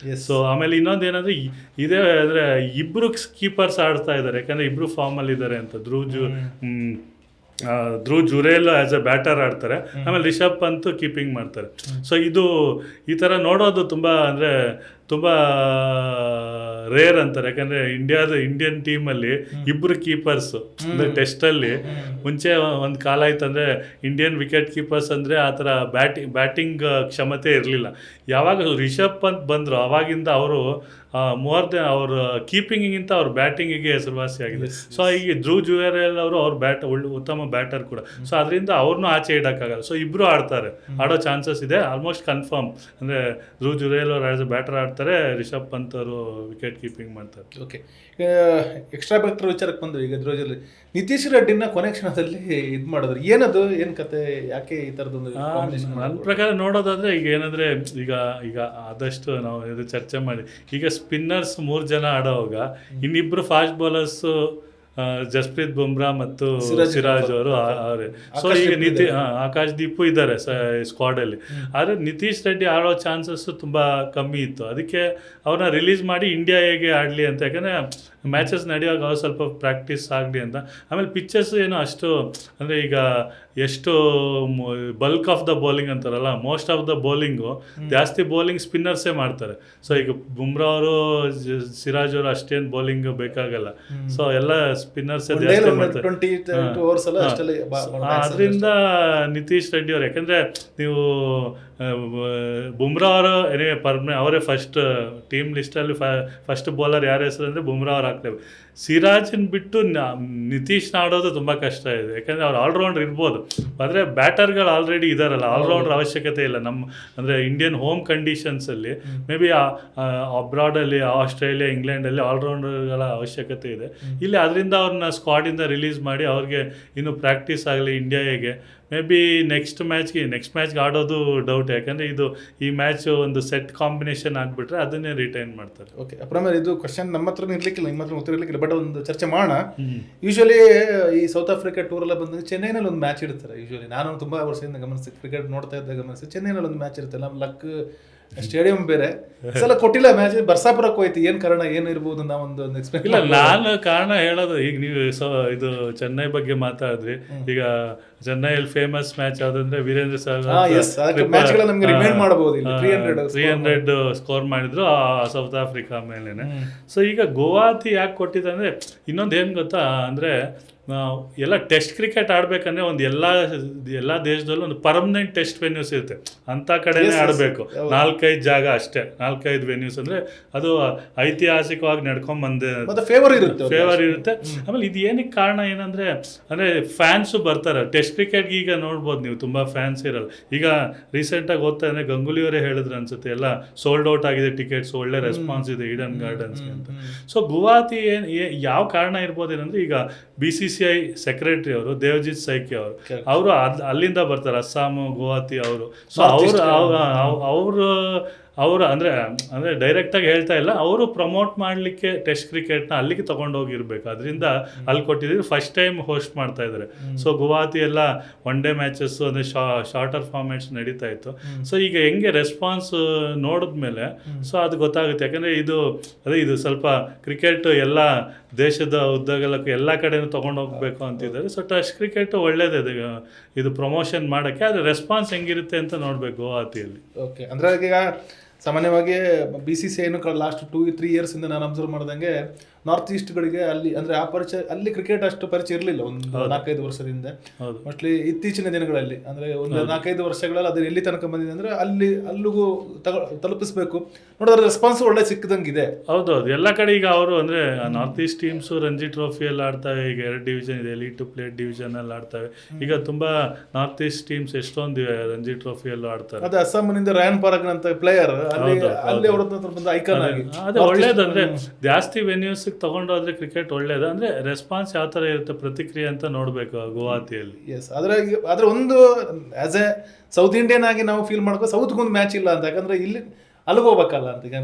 ಸೊ ಆಮೇಲೆ ಇನ್ನೊಂದು ಏನಂದರೆ ಇದೇ ಅಂದರೆ ಇಬ್ಬರು ಕೀಪರ್ಸ್ ಆಡ್ತಾ ಇದ್ದಾರೆ, ಯಾಕಂದರೆ ಇಬ್ಬರು ಫಾರ್ಮಲ್ಲಿ ಇದ್ದಾರೆ ಅಂತ. Dhruv Jurel as A batter ಆಡ್ತಾರೆ, ಆಮೇಲೆ ರಿಷಬ್ ಪಂತ್ ಕೀಪಿಂಗ್ ಮಾಡ್ತಾರೆ. ಸೊ ಈ ಥರ ನೋಡೋದು ತುಂಬ ಅಂದರೆ ತುಂಬ ರೇರ್ ಅಂತಾರೆ. ಯಾಕಂದರೆ ಇಂಡಿಯನ್ ಟೀಮಲ್ಲಿ ಇಬ್ಬರು ಕೀಪರ್ಸು ಅಂದರೆ ಟೆಸ್ಟಲ್ಲಿ ಮುಂಚೆ ಒಂದು ಕಾಲ ಆಯ್ತು ಅಂದರೆ ಇಂಡಿಯನ್ ವಿಕೆಟ್ ಕೀಪರ್ಸ್ ಅಂದರೆ ಆ ಥರ ಬ್ಯಾಟಿಂಗ್ ಕ್ಷಮತೆ ಇರಲಿಲ್ಲ. ಯಾವಾಗ ರಿಷಬ್ ಪಂತ್ ಬಂದರು ಆವಾಗಿಂದ ಅವರು ಅವ್ರ ಕೀಪಿಂಗಿಗಿಂತ ಅವ್ರ ಬ್ಯಾಟಿಂಗಿಗೆ ಹೆಸರುವಾಸಿ ಆಗಿದೆ. ಸೊ ಈಗ ಧ್ರುವ್ ಜುರೇಲ್ ಅವರು ಉತ್ತಮ ಬ್ಯಾಟರ್ ಕೂಡ. ಸೊ ಅದರಿಂದ ಅವ್ರನ್ನೂ ಆಚೆ ಇಡೋಕ್ಕಾಗಲ್ಲ. ಸೊ ಇಬ್ಬರು ಆಡೋ ಚಾನ್ಸಸ್ ಇದೆ, ಆಲ್ಮೋಸ್ಟ್ ಕನ್ಫರ್ಮ್. ಅಂದರೆ ಧ್ರುವ್ ಜುರೇಲ್ ಅವರು ಆ್ಯಸ್ ಎ ಬ್ಯಾಟರ್ ಆಡ್ತಾರೆ, ರಿಷಬ್ ಪಂತ್ ಅವರು ವಿಕೆಟ್ ಕೀಪಿಂಗ್ ಮಾಡ್ತಾರೆ. ಓಕೆ, ಎಕ್ಸ್ಟ್ರಾ ಬ್ಯಾಕ್ಟರ್ ವಿಚಾರಕ್ಕೆ ಬಂದು ಈಗ ಧ್ರುವಜಲ್ಲಿ ನಿತೀಶ್ ರೆಡ್ಡಿನ ಕೊನೆ ಕ್ಷಣದಲ್ಲಿ ಇದು ಮಾಡಿದ್ರು, ಏನು ಕತೆ, ಯಾಕೆ ಈ ಥರದೊಂದು? ನನ್ನ ಪ್ರಕಾರ ನೋಡೋದಾದ್ರೆ ಈಗ ಏನಂದರೆ, ಈಗ ಆದಷ್ಟು ನಾವು ಇದು ಚರ್ಚೆ ಮಾಡಿ, ಈಗ ಸ್ಪಿನ್ನರ್ಸ್ 3 ಜನ ಆಡೋವಾಗ ಇನ್ನಿಬ್ಬರು ಫಾಸ್ಟ್ ಬೌಲರ್ಸು ಜಸ್ಪ್ರೀತ್ ಬುಮ್ರಾ ಮತ್ತು ಸಿರಾಜ್ ಅವರು ಅವರೇ. ಸೊ ಈಗ ಆಕಾಶ್ ದೀಪು ಇದ್ದಾರೆ ಸ್ಕ್ವಾಡಲ್ಲಿ. ಆದರೆ ನಿತೀಶ್ ರೆಡ್ಡಿ ಆಡೋ ಚಾನ್ಸಸ್ಸು ತುಂಬ ಕಮ್ಮಿ ಇತ್ತು. ಅದಕ್ಕೆ ಅವ್ರನ್ನ ರಿಲೀಸ್ ಮಾಡಿ ಇಂಡಿಯಾ ಹೇಗೆ ಆಡಲಿ ಅಂತ, ಯಾಕಂದರೆ ಮ್ಯಾಚಸ್ ನಡೆಯುವಾಗ ಅವ್ರು ಸ್ವಲ್ಪ ಪ್ರಾಕ್ಟೀಸ್ ಆಗಲಿ ಅಂತ. ಆಮೇಲೆ ಪಿಚ್ಚಸ್ ಏನು ಅಷ್ಟು ಅಂದರೆ ಈಗ ಎಷ್ಟು ಬಲ್ಕ್ ಆಫ್ ದ ಬೌಲಿಂಗ್ ಅಂತಾರಲ್ಲ, ಮೋಸ್ಟ್ ಆಫ್ ದ ಬೌಲಿಂಗು ಜಾಸ್ತಿ ಬೌಲಿಂಗ್ ಸ್ಪಿನ್ನರ್ಸೇ ಮಾಡ್ತಾರೆ. ಸೊ ಈಗ ಬುಮ್ರಾ ಅವರು, ಸಿರಾಜ್ ಅವರು ಅಷ್ಟೇನು ಬೌಲಿಂಗ್ ಬೇಕಾಗಲ್ಲ. ಸೊ ಎಲ್ಲ ಸ್ಪಿನ್ನರ್ಸೇ ಜಾಸ್ತಿ ಮಾಡ್ತಾರೆ. ಅದರಿಂದ ನಿತೀಶ್ ರೆಡ್ಡಿ ಅವರು, ಯಾಕಂದರೆ ನೀವು ಬುಮ್ರಾ ಅವರು ಅವರೇ ಫಸ್ಟ್ ಟೀಮ್ ಲಿಸ್ಟಲ್ಲಿ ಫಸ್ಟ್ ಬೌಲರ್ ಯಾರ ಹೆಸರು ಅಂದರೆ ಬುಮ್ರಾ ಅವ್ರು ಹಾಕ್ಲೇಬೇಕು. ಸಿರಾಜನ್ ಬಿಟ್ಟು ನಿತೀಶ್ನ ಆಡೋದು ತುಂಬ ಕಷ್ಟ ಇದೆ, ಯಾಕಂದರೆ ಅವ್ರು ಆಲ್ರೌಂಡರ್ ಇರ್ಬೋದು, ಆದರೆ ಬ್ಯಾಟರ್ಗಳು ಆಲ್ರೆಡಿ ಇದ್ದಾರಲ್ಲ, ಆಲ್ರೌಂಡರ್ ಅವಶ್ಯಕತೆ ಇಲ್ಲ. ಅಂದರೆ ಇಂಡಿಯನ್ ಹೋಮ್ ಕಂಡೀಷನ್ಸಲ್ಲಿ ಮೇ ಬಿ ಅಬ್ರಾಡಲ್ಲಿ, ಆಸ್ಟ್ರೇಲಿಯಾ, ಇಂಗ್ಲೆಂಡಲ್ಲಿ ಆಲ್ರೌಂಡರ್ಗಳ ಅವಶ್ಯಕತೆ ಇದೆ. ಇಲ್ಲಿ ಅದರಿಂದ ಅವ್ರನ್ನ ಸ್ಕ್ವಾಡಿಂದ ರಿಲೀಸ್ ಮಾಡಿ ಅವ್ರಿಗೆ ಇನ್ನೂ ಪ್ರಾಕ್ಟೀಸ್ ಆಗಲಿ ಇಂಡಿಯಾ ಹೇಗೆ. ಮೇ ಬಿ ನೆಕ್ಸ್ಟ್ ಮ್ಯಾಚ್ಗೆ ಆಡೋದು ಡೌಟ್, ಯಾಕಂದರೆ ಈ ಮ್ಯಾಚ್ ಒಂದು ಸೆಟ್ ಕಾಂಬಿನೇಷನ್ ಆಗಿಬಿಟ್ರೆ ಅದನ್ನೇ ರಿಟೈನ್ ಮಾಡ್ತಾರೆ. ಓಕೆ, ಅಪ್ರಮೇಲೆ ಇದು ಕ್ವಶನ್ ನಮ್ಮ ಹತ್ರ ಇರ್ಲಿಕ್ಕಿಲ್ಲ, ನಿಮ್ಮ ಹತ್ರ ಉತ್ತರ ಇರ್ಲಿಕ್ಕಿಲ್ಲ, ಬಟ್ ಒಂದು ಚರ್ಚೆ ಮಾಡೋಣ. ಯೂಶಲಿ ಈ ಸೌತ್ ಆಫ್ರಿಕಾ ಟೂರೆಲ್ಲ ಬಂದಾಗ ಚೆನ್ನೈನಲ್ಲಿ ಒಂದು ಮ್ಯಾಚ್ ಇಡ್ತಾರೆ. ಯೂಶಲಿ ನಾನು ತುಂಬ ವರ್ಷದಿಂದ ಕ್ರಿಕೆಟ್ ನೋಡ್ತಾ ಇದ್ದಾಗ ಗಮನಿಸಿ ಚೆನ್ನೈನಲ್ಲಿ ಒಂದು ಮ್ಯಾಚ್ ಇರುತ್ತೆ. ನಮ್ಮ ಲಕ್ ಸ್ಟೇಡಿಯಂ ಬೇರೆ ಸಲ ಕೊಟ್ಟಿಲ್ಲ ಮ್ಯಾಚ್ ಬರ್ಸಾಪುರಕ್ಕೆ ಹೋಯ್ತು. ಏನ್ ಕಾರಣ ಏನು ಇರ್ಬೋದು ನಾವೊಂದು ಎಕ್ಸ್ಪ್ಲೇನ್ ಇಲ್ಲ, ನಾನು ಕಾರಣ ಹೇಳೋದು ಈಗ ನೀವು ಇದು ಚೆನ್ನೈ ಬಗ್ಗೆ ಮಾತಾಡಿದ್ರಿ. ಈಗ ಚೆನ್ನೈಯಲ್ಲಿ ಫೇಮಸ್ ಮ್ಯಾಚ್ ಯಾವ್ದಂದ್ರೆ ವೀರೇಂದ್ರ ಸೆಹ್ವಾಗ್ ಮ್ಯಾಚ್ಗಳ ನಮ್ಗೆ ರಿಮೈಂಡ್ ಮಾಡಬಹುದು. 300 ಸ್ಕೋರ್ ಮಾಡಿದ್ರು ಸೌತ್ ಆಫ್ರಿಕಾ ಮೇಲೆನೆ. ಸೊ ಈಗ ಗುವಾಹತಿ ಯಾಕೆ ಕೊಟ್ಟಿದೆ ಅಂದ್ರೆ ಇನ್ನೊಂದು ಏನ್ ಗೊತ್ತಾ ಅಂದ್ರೆ ಎಲ್ಲ ಟೆಸ್ಟ್ ಕ್ರಿಕೆಟ್ ಆಡ್ಬೇಕಂದ್ರೆ ಒಂದು ಎಲ್ಲ ದೇಶದಲ್ಲೂ ಒಂದು ಪರ್ಮನೆಂಟ್ ಟೆಸ್ಟ್ ವೆನ್ಯೂಸ್ ಇರುತ್ತೆ, ಅಂತ ಕಡೆನೇ ಆಡಬೇಕು. 4-5 ಜಾಗ ಅಷ್ಟೇ, 4-5 ವೆನ್ಯೂಸ್ ಅಂದ್ರೆ ಅದು ಐತಿಹಾಸಿಕವಾಗಿ ನಡ್ಕೊಂಡ್ ಬಂದೆ ಫೇವರ್ ಇರುತ್ತೆ. ಆಮೇಲೆ ಇದು ಏನಕ್ಕೆ ಕಾರಣ ಏನಂದ್ರೆ ಫ್ಯಾನ್ಸು ಬರ್ತಾರೆ ಟೆಸ್ಟ್ ಕ್ರಿಕೆಟ್ಗೆ. ಈಗ ನೋಡ್ಬೋದು ನೀವು ತುಂಬಾ ಫ್ಯಾನ್ಸ್ ಇರಲ್ಲ. ಈಗ ರೀಸೆಂಟಾಗಿ ಓದ್ತಾ ಇದ್ರೆ ಗಂಗೂಲಿ ಅವರೇ ಹೇಳಿದ್ರು ಅನ್ಸುತ್ತೆ, ಎಲ್ಲ ಸೋಲ್ಡ್ ಔಟ್ ಆಗಿದೆ ಟಿಕೆಟ್ಸ್, ಒಳ್ಳೆ ರೆಸ್ಪಾನ್ಸ್ ಇದೆ ಈಡನ್ ಗಾರ್ಡನ್ಸ್ಗೆ ಅಂತ. ಸೊ ಗುವಾಹತಿ ಯಾವ ಕಾರಣ ಇರ್ಬೋದು ಏನಂದ್ರೆ ಈಗ BCCI ಸೆಕ್ರೆಟರಿ ಅವರು ದೇವಜಿತ್ ಸೈಕಿ ಅವರು ಅಲ್ಲಿಂದ ಬರ್ತಾರೆ, ಅಸ್ಸಾಂ ಗುವಾಹತಿ ಅವರು. ಸೊ ಅವರು ಅಂದ್ರೆ ಡೈರೆಕ್ಟಾಗಿ ಹೇಳ್ತಾ ಇಲ್ಲ, ಅವರು ಪ್ರಮೋಟ್ ಮಾಡಲಿಕ್ಕೆ ಟೆಸ್ಟ್ ಕ್ರಿಕೆಟ್ನ ಅಲ್ಲಿಗೆ ತಗೊಂಡೋಗಿರ್ಬೇಕು. ಅದರಿಂದ ಅಲ್ಲಿ ಕೊಟ್ಟಿದ್ದೀವಿ, ಫಸ್ಟ್ ಟೈಮ್ ಹೋಸ್ಟ್ ಮಾಡ್ತಾ ಇದ್ದಾರೆ. ಸೊ ಗುವಾಹತಿ ಎಲ್ಲ ಒನ್ ಡೇ ಮ್ಯಾಚಸ್ ಅಂದರೆ ಶಾರ್ಟರ್ ಫಾರ್ಮ್ಯಾಟ್ಸ್ ನಡೀತಾ ಇತ್ತು. ಸೊ ಈಗ ಹೆಂಗೆ ರೆಸ್ಪಾನ್ಸ್ ನೋಡಿದ್ಮೇಲೆ ಸೊ ಅದು ಗೊತ್ತಾಗುತ್ತೆ. ಯಾಕಂದರೆ ಇದು ಸ್ವಲ್ಪ ಕ್ರಿಕೆಟ್ ಎಲ್ಲ ದೇಶದ ಉದ್ದಗಲಕ್ಕೂ ಎಲ್ಲ ಕಡೆನೂ ತೊಗೊಂಡೋಗ್ಬೇಕು ಅಂತಿದ್ದಾರೆ. ಸೊ ಟೆಸ್ಟ್ ಕ್ರಿಕೆಟ್ ಒಳ್ಳೇದಿದೆ ಇದು ಪ್ರಮೋಷನ್ ಮಾಡೋಕ್ಕೆ. ಆದರೆ ರೆಸ್ಪಾನ್ಸ್ ಹೆಂಗಿರುತ್ತೆ ಅಂತ ನೋಡಬೇಕು ಗುವಾಹತಿಯಲ್ಲಿ. ಓಕೆ, ಅಂದರೆ ಈಗ ಸಾಮಾನ್ಯವಾಗಿ BCCI ಲಾಸ್ಟ್ 2-3 ಇಯರ್ಸಿಂದ ನಾನು ಅಬ್ಸರ್ವ್ ಮಾಡ್ದಂಗೆ ನಾರ್ತ್ ಈಸ್ಟ್ಗಳಿಗೆ ಅಲ್ಲಿ ಅಂದರೆ ಆ ಪರಿಚಯ ಅಲ್ಲಿ ಕ್ರಿಕೆಟ್ ಅಷ್ಟು ಪರಿಚಯ ಇರಲಿಲ್ಲ ಒಂದು 4-5 ವರ್ಷದಿಂದ. ಮೋಸ್ಟ್ಲಿ ಇತ್ತೀಚಿನ ದಿನಗಳಲ್ಲಿ ಅಂದರೆ ಒಂದು 4-5 ವರ್ಷಗಳಲ್ಲಿ ಅದು ಎಲ್ಲಿ ತನಕ ಬಂದಿದೆ ಅಂದರೆ ಅಲ್ಲಿಗೂ ತಲುಪಿಸ್ಬೇಕು ನೋಡಿದ್ರೆ ರೆಸ್ಪಾನ್ಸ್ ಒಳ್ಳೆ ಸಿಕ್ಕದಂಗಿದೆ. ಹೌದೌದು, ಎಲ್ಲ ಕಡೆ ಈಗ ಅವರು ಅಂದರೆ ನಾರ್ತ್ ಈಸ್ಟ್ ಟೀಮ್ಸು ರಂಜಿ ಟ್ರೋಫಿಯಲ್ಲಿ ಆಡ್ತವೆ. ಈಗ 2 ಡಿವಿಷನ್ ಇದೆ, ಎಲೀಟ್ ಪ್ಲೇಟ್ ಡಿವಿಷನಲ್ಲಿ ಆಡ್ತವೆ. ಈಗ ತುಂಬ ನಾರ್ತ್ ಈಸ್ಟ್ ಟೀಮ್ಸ್ ಎಷ್ಟೊಂದಿವೆ ರಂಜಿ ಟ್ರೋಫಿಯಲ್ಲೂ ಆಡ್ತಾರೆ. ಅದು ಅಸ್ಸಾಂನಿಂದ ರಯಾನ್ ಪರಾಗ್ ಅಂತ ಪ್ಲೇಯರ್ ಅಲ್ಲಿ ಅವ್ರ ಬಂದು ಐಕಾನ್ ಆಗಿ ಅದೇ ಒಳ್ಳೇದಂದ್ರೆ ಜಾಸ್ತಿ ವೆನ್ಯೂಸ್ ತಗೊಂಡೋದ್ರೆ ಕ್ರಿಕೆಟ್ ಒಳ್ಳೇದು. ಅಂದ್ರೆ ರೆಸ್ಪಾನ್ಸ್ ಯಾವ ತರ ಇರುತ್ತೆ ಪ್ರತಿಕ್ರಿಯೆ ಅಂತ ನೋಡ್ಬೇಕು ಗುವಾಹತಿಯಲ್ಲಿ. ಎಸ್, ಆದ್ರೆ ಒಂದು ಆಸ್ ಎ ಸೌತ್ ಇಂಡಿಯನ್ ಆಗಿ ನಾವು ಫೀಲ್ ಮಾಡ್ಕೋ ಸೌತ್ಗೊಂದು ಮ್ಯಾಚ್ ಇಲ್ಲ ಅಂತ. ಯಾಕಂದ್ರೆ ಇಲ್ಲಿ ಅಲ್ಲಿಗೆ ಹೋಗ್ಬೇಕಲ್ಲ ಅಂತ. ಈಗ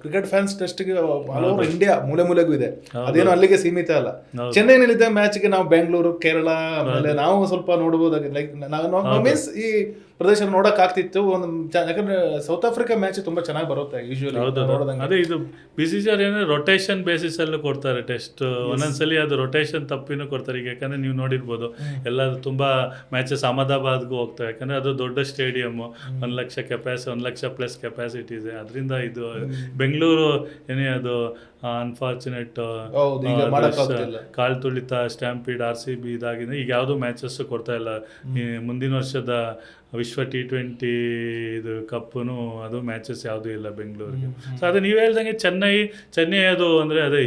ಕ್ರಿಕೆಟ್ ಫ್ಯಾನ್ಸ್ ಟೆಸ್ಟ್ಗೆ ಆಲ್ ಓವರ್ ಇಂಡಿಯಾ ಮೂಲೆಗೂ ಇದೆ, ಅದೇನೋ ಅಲ್ಲಿಗೆ ಸೀಮಿತ ಅಲ್ಲ. ಚೆನ್ನೈನಲ್ಲಿದ್ದ ಮ್ಯಾಚ್ಗೆ ನಾವು ಬೆಂಗಳೂರು, ಕೇರಳ ಆಮೇಲೆ ನಾವು ಸ್ವಲ್ಪ ನೋಡ್ಬೋದಾಗಿದೆ. ಲೈಕ್ ಮೀನ್ಸ್ ಈ ಪ್ರದೇಶ ನೋಡಕ್ ಆಗ್ತಿತ್ತು ಒಂದು. ಯಾಕಂದ್ರೆ ಸೌತ್ ಆಫ್ರಿಕಾ ಮ್ಯಾಚ್ ತುಂಬಾ ಚೆನ್ನಾಗಿ ಬರುತ್ತೆ ಯೂಶುವಲಿ. ಅದೇ ಇದು BCCI ಏನಂದ್ರೆ ರೊಟೇಷನ್ ಬೇಸಿಸ್ ಅಲ್ಲೂ ಕೊಡ್ತಾರೆ ಟೆಸ್ಟ್. ಒಂದೊಂದ್ಸಲಿ ಅದು ರೊಟೇಷನ್ ತಪ್ಪಿನೂ ಕೊಡ್ತಾರೆ. ಈಗ ಯಾಕಂದ್ರೆ ನೀವು ನೋಡಿರ್ಬೋದು ಎಲ್ಲ ತುಂಬಾ ಮ್ಯಾಚಸ್ ಅಹಮದಾಬಾದ್ಗೂ ಹೋಗ್ತವೆ. ಯಾಕಂದ್ರೆ ಅದು ದೊಡ್ಡ stadium, 1 lakh capacity, 1 lakh plus capacity ಇದೆ. ಅದರಿಂದ ಇದು ಬೆಂಗಳೂರು ಏನೇ ಅದು ಅನ್ಫಾರ್ಚುನೇಟ್ ಕಾಲ್ ತುಳಿತ, ಸ್ಟ್ಯಾಂಪೀಡ್, RCB ಇದಾಗಿದೆ. ಈಗ ಯಾವುದು ಮ್ಯಾಚಸ್ ಕೊಡ್ತಾ ಇಲ್ಲ. ಮುಂದಿನ ವರ್ಷದ ವಿಶ್ವ T20 ಇದು ಕಪ್ಪುನು ಅದು ಮ್ಯಾಚಸ್ ಯಾವುದೂ ಇಲ್ಲ ಬೆಂಗಳೂರಿಗೆ. ಸೊ ಅದು ನೀವು ಹೇಳ್ದಂಗೆ ಚೆನ್ನೈ ಅದು ಅಂದರೆ ಅದೇ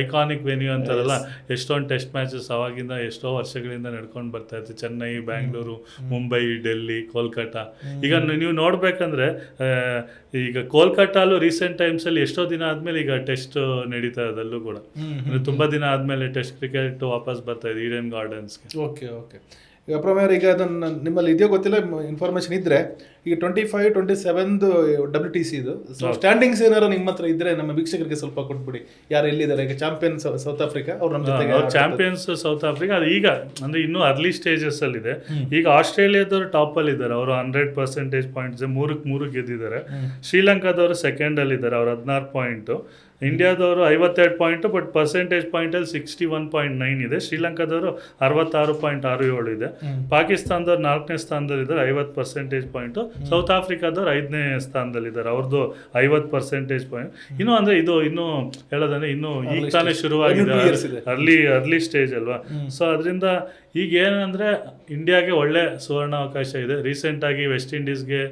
ಐಕಾನಿಕ್ ವೆನ್ಯೂ ಅಂತಾರಲ್ಲ, ಎಷ್ಟೊಂದು ಟೆಸ್ಟ್ ಮ್ಯಾಚಸ್ ಅವಾಗಿಂದ ಎಷ್ಟೋ ವರ್ಷಗಳಿಂದ ನಡ್ಕೊಂಡು ಬರ್ತಾ ಇತ್ತು. ಚೆನ್ನೈ, ಬ್ಯಾಂಗ್ಳೂರು, ಮುಂಬೈ, ಡೆಲ್ಲಿ, ಕೋಲ್ಕತ್ತಾ. ಈಗ ನೀವು ನೋಡ್ಬೇಕಂದ್ರೆ ಈಗ ಕೋಲ್ಕತ್ತಾಲು ರೀಸೆಂಟ್ ಟೈಮ್ಸಲ್ಲಿ ಎಷ್ಟೋ ದಿನ ಆದಮೇಲೆ ಈಗ ಟೆಸ್ಟ್ ನಡೀತಾ ಇರೋದಲ್ಲೂ ಕೂಡ ತುಂಬ ದಿನ ಆದಮೇಲೆ ಟೆಸ್ಟ್ ಕ್ರಿಕೆಟ್ ವಾಪಸ್ ಬರ್ತಾ ಇದೆ ಈಡನ್ ಗಾರ್ಡನ್ಸ್ಗೆ. ಓಕೆ, ಈಗ ಪ್ರಮೇಯರ್ ಈಗ ಅದನ್ನು ನಿಮ್ಮಲ್ಲಿ ಇದೆಯೋ ಗೊತ್ತಿಲ್ಲ, ಇನ್ಫಾರ್ಮೇಷನ್ ಇದ್ದರೆ ಈಗ 25-27 WTC ಇದು. ಸೊ ಸ್ಟ್ಯಾಂಡಿಂಗ್ಸ್ ಏನಾರು ನಿಮ್ಮ ಹತ್ರ ಇದ್ದರೆ ನಮ್ಮ ವೀಕ್ಷಕರಿಗೆ ಸ್ವಲ್ಪ ಕೊಟ್ಬಿಡಿ. ಯಾರು ಎಲ್ಲಿದ್ದಾರೆ ಈಗ? ಚಾಂಪಿಯನ್ ಸೌತ್ ಆಫ್ರಿಕಾ ಅವ್ರು ನಮ್ಮ ಜೊತೆಗೆ. ಚಾಂಪಿಯನ್ಸ್ ಸೌತ್ ಆಫ್ರಿಕಾ ಅದು ಈಗ ಅಂದರೆ ಇನ್ನೂ ಅರ್ಲಿ ಸ್ಟೇಜಸ್ ಅಲ್ಲಿ ಇದೆ. ಈಗ ಆಸ್ಟ್ರೇಲಿಯಾದವರು ಟಾಪಲ್ಲಿ ಇದ್ದಾರೆ, ಅವರು 100% ಪಾಯಿಂಟ್ಸ್ 3 ಗೆದ್ದಿದ್ದಾರೆ. ಶ್ರೀಲಂಕಾದವರು ಸೆಕೆಂಡಲ್ಲಿ ಇದ್ದಾರೆ, ಅವ್ರು 16 ಪಾಯಿಂಟು. ಇಂಡಿಯಾದವರು 52 ಪಾಯಿಂಟು, ಬಟ್ ಪರ್ಸೆಂಟೇಜ್ ಪಾಯಿಂಟಲ್ಲಿ 61.9 ಇದೆ. ಶ್ರೀಲಂಕಾದವರು 66.67 ಇದೆ. ಪಾಕಿಸ್ತಾನದವ್ರು 4ನೇ ಸ್ಥಾನದಲ್ಲಿದ್ದಾರೆ, 50% ಪಾಯಿಂಟು. ಸೌತ್ ಆಫ್ರಿಕಾದವ್ರು 5ನೇ ಸ್ಥಾನದಲ್ಲಿದ್ದಾರೆ, ಅವ್ರದ್ದು 50% ಪಾಯಿಂಟ್. ಇನ್ನೂ ಅಂದರೆ ಇದು ಇನ್ನೂ ಹೇಳೋದಂದ್ರೆ ಇನ್ನೂ ಈಗ ತಾನೇ ಶುರುವಾಗಿದೆ, ಅರ್ಲಿ ಸ್ಟೇಜ್ ಅಲ್ವಾ. ಸೊ ಅದರಿಂದ ಈಗ ಏನಂದರೆ ಇಂಡಿಯಾಗೆ ಒಳ್ಳೆ ಸುವರ್ಣಾವಕಾಶ ಇದೆ. ರೀಸೆಂಟಾಗಿ ವೆಸ್ಟ್ ಇಂಡೀಸ್ಗೆ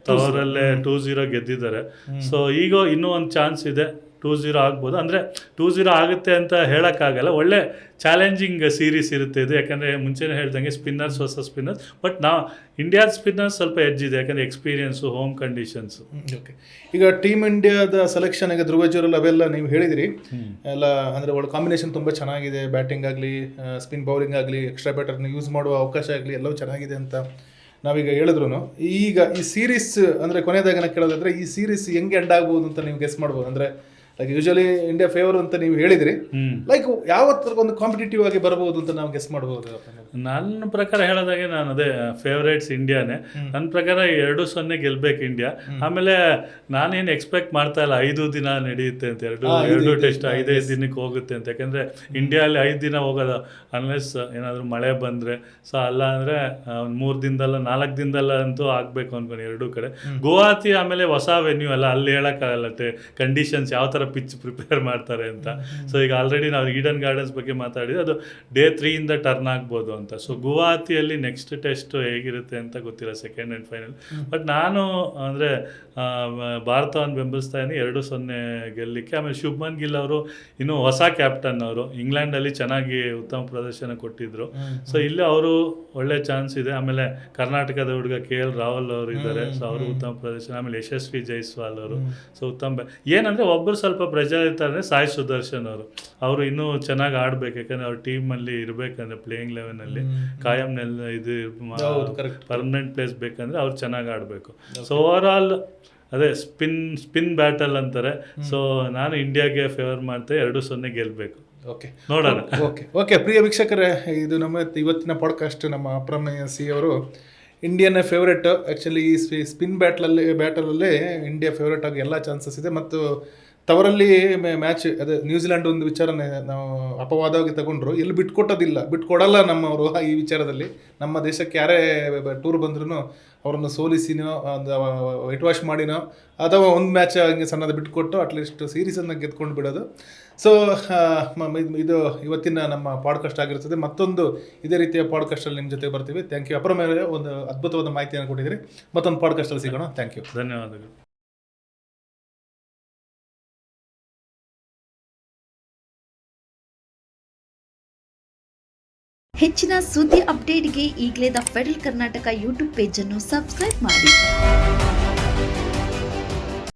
ತವರಲ್ಲೇ 2-0 ಗೆದ್ದಿದ್ದಾರೆ. ಸೊ ಈಗ ಇನ್ನೂ ಒಂದು ಚಾನ್ಸ್ ಇದೆ, 2-0 ಆಗ್ಬೋದು. ಅಂದರೆ 2-0 ಆಗುತ್ತೆ ಅಂತ ಹೇಳೋಕ್ಕಾಗಲ್ಲ, ಒಳ್ಳೆ ಚಾಲೆಂಜಿಂಗ್ ಸೀರೀಸ್ ಇರುತ್ತೆ ಇದು. ಯಾಕಂದರೆ ಮುಂಚೆನೇ ಹೇಳ್ದಂಗೆ ಸ್ಪಿನ್ನರ್ಸ್ ಹೊಸ ಸ್ಪಿನ್ನರ್ಸ್, ಬಟ್ ಇಂಡಿಯಾದ ಸ್ಪಿನ್ನರ್ಸ್ ಸ್ವಲ್ಪ ಎಡ್ಜ್ ಇದೆ, ಯಾಕಂದರೆ ಎಕ್ಸ್ಪೀರಿಯನ್ಸು, ಹೋಮ್ ಕಂಡೀಷನ್ಸು. ಓಕೆ, ಈಗ ಟೀಮ್ ಇಂಡಿಯಾದ ಸೆಲೆಕ್ಷನ್ ಈಗ ಧ್ರುವ ಜುರೇಲ್ ಅವೆಲ್ಲ ನೀವು ಹೇಳಿದಿರಿ ಎಲ್ಲ, ಅಂದರೆ ಒಳ್ಳೆ ಕಾಂಬಿನೇಷನ್ ತುಂಬ ಚೆನ್ನಾಗಿದೆ. ಬ್ಯಾಟಿಂಗ್ ಆಗಲಿ, ಸ್ಪಿನ್ ಬೌಲಿಂಗ್ ಆಗಲಿ, ಎಕ್ಸ್ಟ್ರಾ ಬ್ಯಾಟರ್ನ ಯೂಸ್ ಮಾಡುವ ಅವಕಾಶ ಆಗಲಿ ಎಲ್ಲವೂ ಚೆನ್ನಾಗಿದೆ ಅಂತ ನಾವೀಗ ಹೇಳಿದ್ರು. ಈಗ ಈ ಸೀರೀಸ್ ಅಂದರೆ ಕೊನೆಯದಾಗಿ ಕೇಳೋದಾದ್ರೆ ಈ ಸೀರೀಸ್ ಹೆಂಗೆ ಎಂಡ್ ಆಗ್ಬೋದು ಅಂತ ನೀವು ಗೆಸ್ ಮಾಡ್ಬೋದು? ಅಂದರೆ ಲೈಕ್ ಯೂಶಲಿ ಇಂಡಿಯಾ ಫೇವರ್ ಅಂತ ನೀವು ಹೇಳಿದ್ರಿ, ಹ್ಮ್. ಲೈಕ್ ಯಾವ ಒಂದು ಕಾಂಪಿಟೇಟಿವ್ ಆಗಿ ಬರಬಹುದು ಅಂತ ನಾವು ಗೆಸ್ ಮಾಡಬಹುದು? ನನ್ನ ಪ್ರಕಾರ ಹೇಳೋದಾಗೆ ನಾನು ಅದೇ ಫೇವ್ರೇಟ್ಸ್ ಇಂಡಿಯಾನೇ. ನನ್ನ ಪ್ರಕಾರ 2-0 ಗೆಲ್ಬೇಕು ಇಂಡಿಯಾ. ಆಮೇಲೆ ನಾನೇನು ಎಕ್ಸ್ಪೆಕ್ಟ್ ಮಾಡ್ತಾ ಇಲ್ಲ 5 ದಿನ ನಡೆಯುತ್ತೆ ಅಂತ, ಎರಡು ಟೆಸ್ಟ್ 5 ದಿನಕ್ಕೆ ಹೋಗುತ್ತೆ ಅಂತ. ಯಾಕಂದ್ರೆ ಇಂಡಿಯಾ ಅಲ್ಲಿ 5 ದಿನ ಹೋಗೋದು ಅನ್ಲೆಸ್ ಏನಾದ್ರು ಮಳೆ ಬಂದ್ರೆ. ಸೊ ಅಲ್ಲ ಅಂದ್ರೆ 3 ದಿನದಲ್ಲ 4 ದಿನದಲ್ಲ ಅಂತೂ ಆಗ್ಬೇಕು ಅನ್ಕೊಂಡು ಎರಡೂ ಕಡೆ. ಗುವಾಹತಿ ಆಮೇಲೆ ಹೊಸ ವೆನ್ಯೂ ಅಲ್ಲ, ಅಲ್ಲಿ ಹೇಳಕ್ಕಾಗಲ್ಲತ್ತೆ ಕಂಡೀಷನ್ಸ್ ಯಾವ ತರ ಪಿಚ್ ಪ್ರಿಪೇರ್ ಮಾಡ್ತಾರೆ ಅಂತ. ಸೊ ಈಗ ಆಲ್ರೆಡಿ ನಾವು ಈಡನ್ ಗಾರ್ಡನ್ಸ್ ಬಗ್ಗೆ ಮಾತಾಡಿದ್ರೆ ಅದು ಡೇ 3 ಇಂದ ಟರ್ನ್ ಆಗ್ಬೋದು ಅಂತ. ಸೊ ಗುವಾಹತಿಯಲ್ಲಿ ನೆಕ್ಸ್ಟ್ ಟೆಸ್ಟ್ ಹೇಗಿರುತ್ತೆ ಅಂತ ಗೊತ್ತಿಲ್ಲ, ಸೆಕೆಂಡ್ ಆ್ಯಂಡ್ ಫೈನಲ್. ಬಟ್ ನಾನು ಅಂದರೆ ಭಾರತವನ್ನು ಬೆಂಬಲಿಸ್ತಾ ಇದ್ದೀನಿ 2-0 ಗೆಲ್ಲಲಿಕ್ಕೆ. ಆಮೇಲೆ ಶುಭ್ಮನ್ ಗಿಲ್ ಅವರು ಇನ್ನೂ ಹೊಸ ಕ್ಯಾಪ್ಟನ್, ಅವರು ಇಂಗ್ಲೆಂಡಲ್ಲಿ ಚೆನ್ನಾಗಿ ಉತ್ತಮ ಪ್ರದರ್ಶನ ಕೊಟ್ಟಿದ್ರು. ಸೊ ಇಲ್ಲಿ ಅವರು ಒಳ್ಳೆ ಚಾನ್ಸ್ ಇದೆ. ಆಮೇಲೆ ಕರ್ನಾಟಕದ ಹುಡುಗ KL ರಾಹುಲ್ ಅವರು ಇದ್ದಾರೆ, ಸೊ ಅವರು ಉತ್ತಮ ಪ್ರದರ್ಶನ. ಆಮೇಲೆ ಯಶಸ್ವಿ ಜೈಸ್ವಾಲ್ ಅವರು, ಸೊ ಉತ್ತಮ ಏನಂದರೆ ಒಬ್ಬರು ಸ್ವಲ್ಪ ಪ್ರೆಜರ್ ಇರ್ತಾರೆ, ಸಾಯಿ ಸುದರ್ಶನ್ ಅವರು ಇನ್ನೂ ಚೆನ್ನಾಗಿ ಆಡ್ಬೇಕು. ಯಾಕಂದರೆ ಅವ್ರ ಟೀಮಲ್ಲಿ ಇರಬೇಕಂದ್ರೆ ಪ್ಲೇಯಿಂಗ್ ಲೆವೆನಲ್ಲಿ ಕಾಯಂ ಇದು ಪರ್ಮನೆಂಟ್ ಪ್ಲೇಸ್ ಬೇಕಂದ್ರೆ ಅವ್ರು ಚೆನ್ನಾಗಿ ಆಡಬೇಕು. ಸೊ ಓವರ್ ಆಲ್ ಅದೇ ಸ್ಪಿನ್ ಬ್ಯಾಟಲ್ ಅಂತಾರೆ. ಸೊ ನಾನು ಇಂಡಿಯಾಗೆ ಫೇವರ್ ಮಾಡ್ತೇವೆ, 2-0 ಗೆಲ್ಲಬೇಕು. ಓಕೆ, ನೋಡೋಣ. ಓಕೆ ಪ್ರಿಯ ವೀಕ್ಷಕರೇ, ಇದು ನಮ್ಮ ಇವತ್ತಿನ ಪಾಡ್ಕಾಸ್ಟ್. ನಮ್ಮ ಅಪ್ರಮೇಯ ಸಿ ಅವರು ಇಂಡಿಯನ್ ಫೇವ್ರೇಟ್. ಆ್ಯಕ್ಚುಲಿ ಈ ಸ್ಪಿನ್ ಬ್ಯಾಟಲಲ್ಲೇ ಇಂಡಿಯಾ ಫೇವ್ರೇಟ್ ಆಗಿ ಎಲ್ಲ ಚಾನ್ಸಸ್ ಇದೆ. ಮತ್ತು ತವರಲ್ಲಿ ಮ್ಯಾಚ್ ಅದೇ ನ್ಯೂಜಿಲೆಂಡ್ ಒಂದು ವಿಚಾರನೆ ನಾವು ಅಪವಾದವಾಗಿ ತಗೊಂಡ್ರು, ಎಲ್ಲಿ ಬಿಟ್ಕೊಡಲ್ಲ ನಮ್ಮವರು ಈ ವಿಚಾರದಲ್ಲಿ. ನಮ್ಮ ದೇಶಕ್ಕೆ ಯಾರೇ ಟೂರ್ ಬಂದ್ರೂ ಅವರನ್ನು ಸೋಲಿಸಿನೋ, ಒಂದು ವೈಟ್ ವಾಶ್ ಮಾಡಿನೋ, ಅಥವಾ ಒಂದು ಮ್ಯಾಚ್ ಹಂಗೆ ಸಣ್ಣದು ಬಿಟ್ಕೊಟ್ಟು ಅಟ್ಲೀಸ್ಟ್ ಸೀರೀಸನ್ನು ಗೆದ್ಕೊಂಡು ಬಿಡೋದು. ಸೊ ಇದು ಇವತ್ತಿನ ನಮ್ಮ ಪಾಡ್ಕಾಸ್ಟ್ ಆಗಿರ್ತದೆ. ಮತ್ತೊಂದು ಇದೇ ರೀತಿಯ ಪಾಡ್ಕಾಸ್ಟಲ್ಲಿ ನಿಮ್ಮ ಜೊತೆ ಬರ್ತೀವಿ. ಥ್ಯಾಂಕ್ ಯು ಅಪರಮೇಲೆ, ಒಂದು ಅದ್ಭುತವಾದ ಮಾಹಿತಿಯನ್ನು ಕೊಟ್ಟಿದ್ದೀರಿ. ಮತ್ತೊಂದು ಪಾಡ್ಕಾಸ್ಟಲ್ಲಿ ಸಿಗೋಣ. ಥ್ಯಾಂಕ್ ಯು, ಧನ್ಯವಾದಗಳು. ಹೆಚ್ಚಿನ ಸುದ್ದಿ ಅಪ್ಡೇಟ್ಗೆ ಈಗಲೇ the federal Karnataka YouTube page ಅನ್ನು ಸಬ್ಸ್ಕ್ರೈಬ್ ಮಾಡಿ.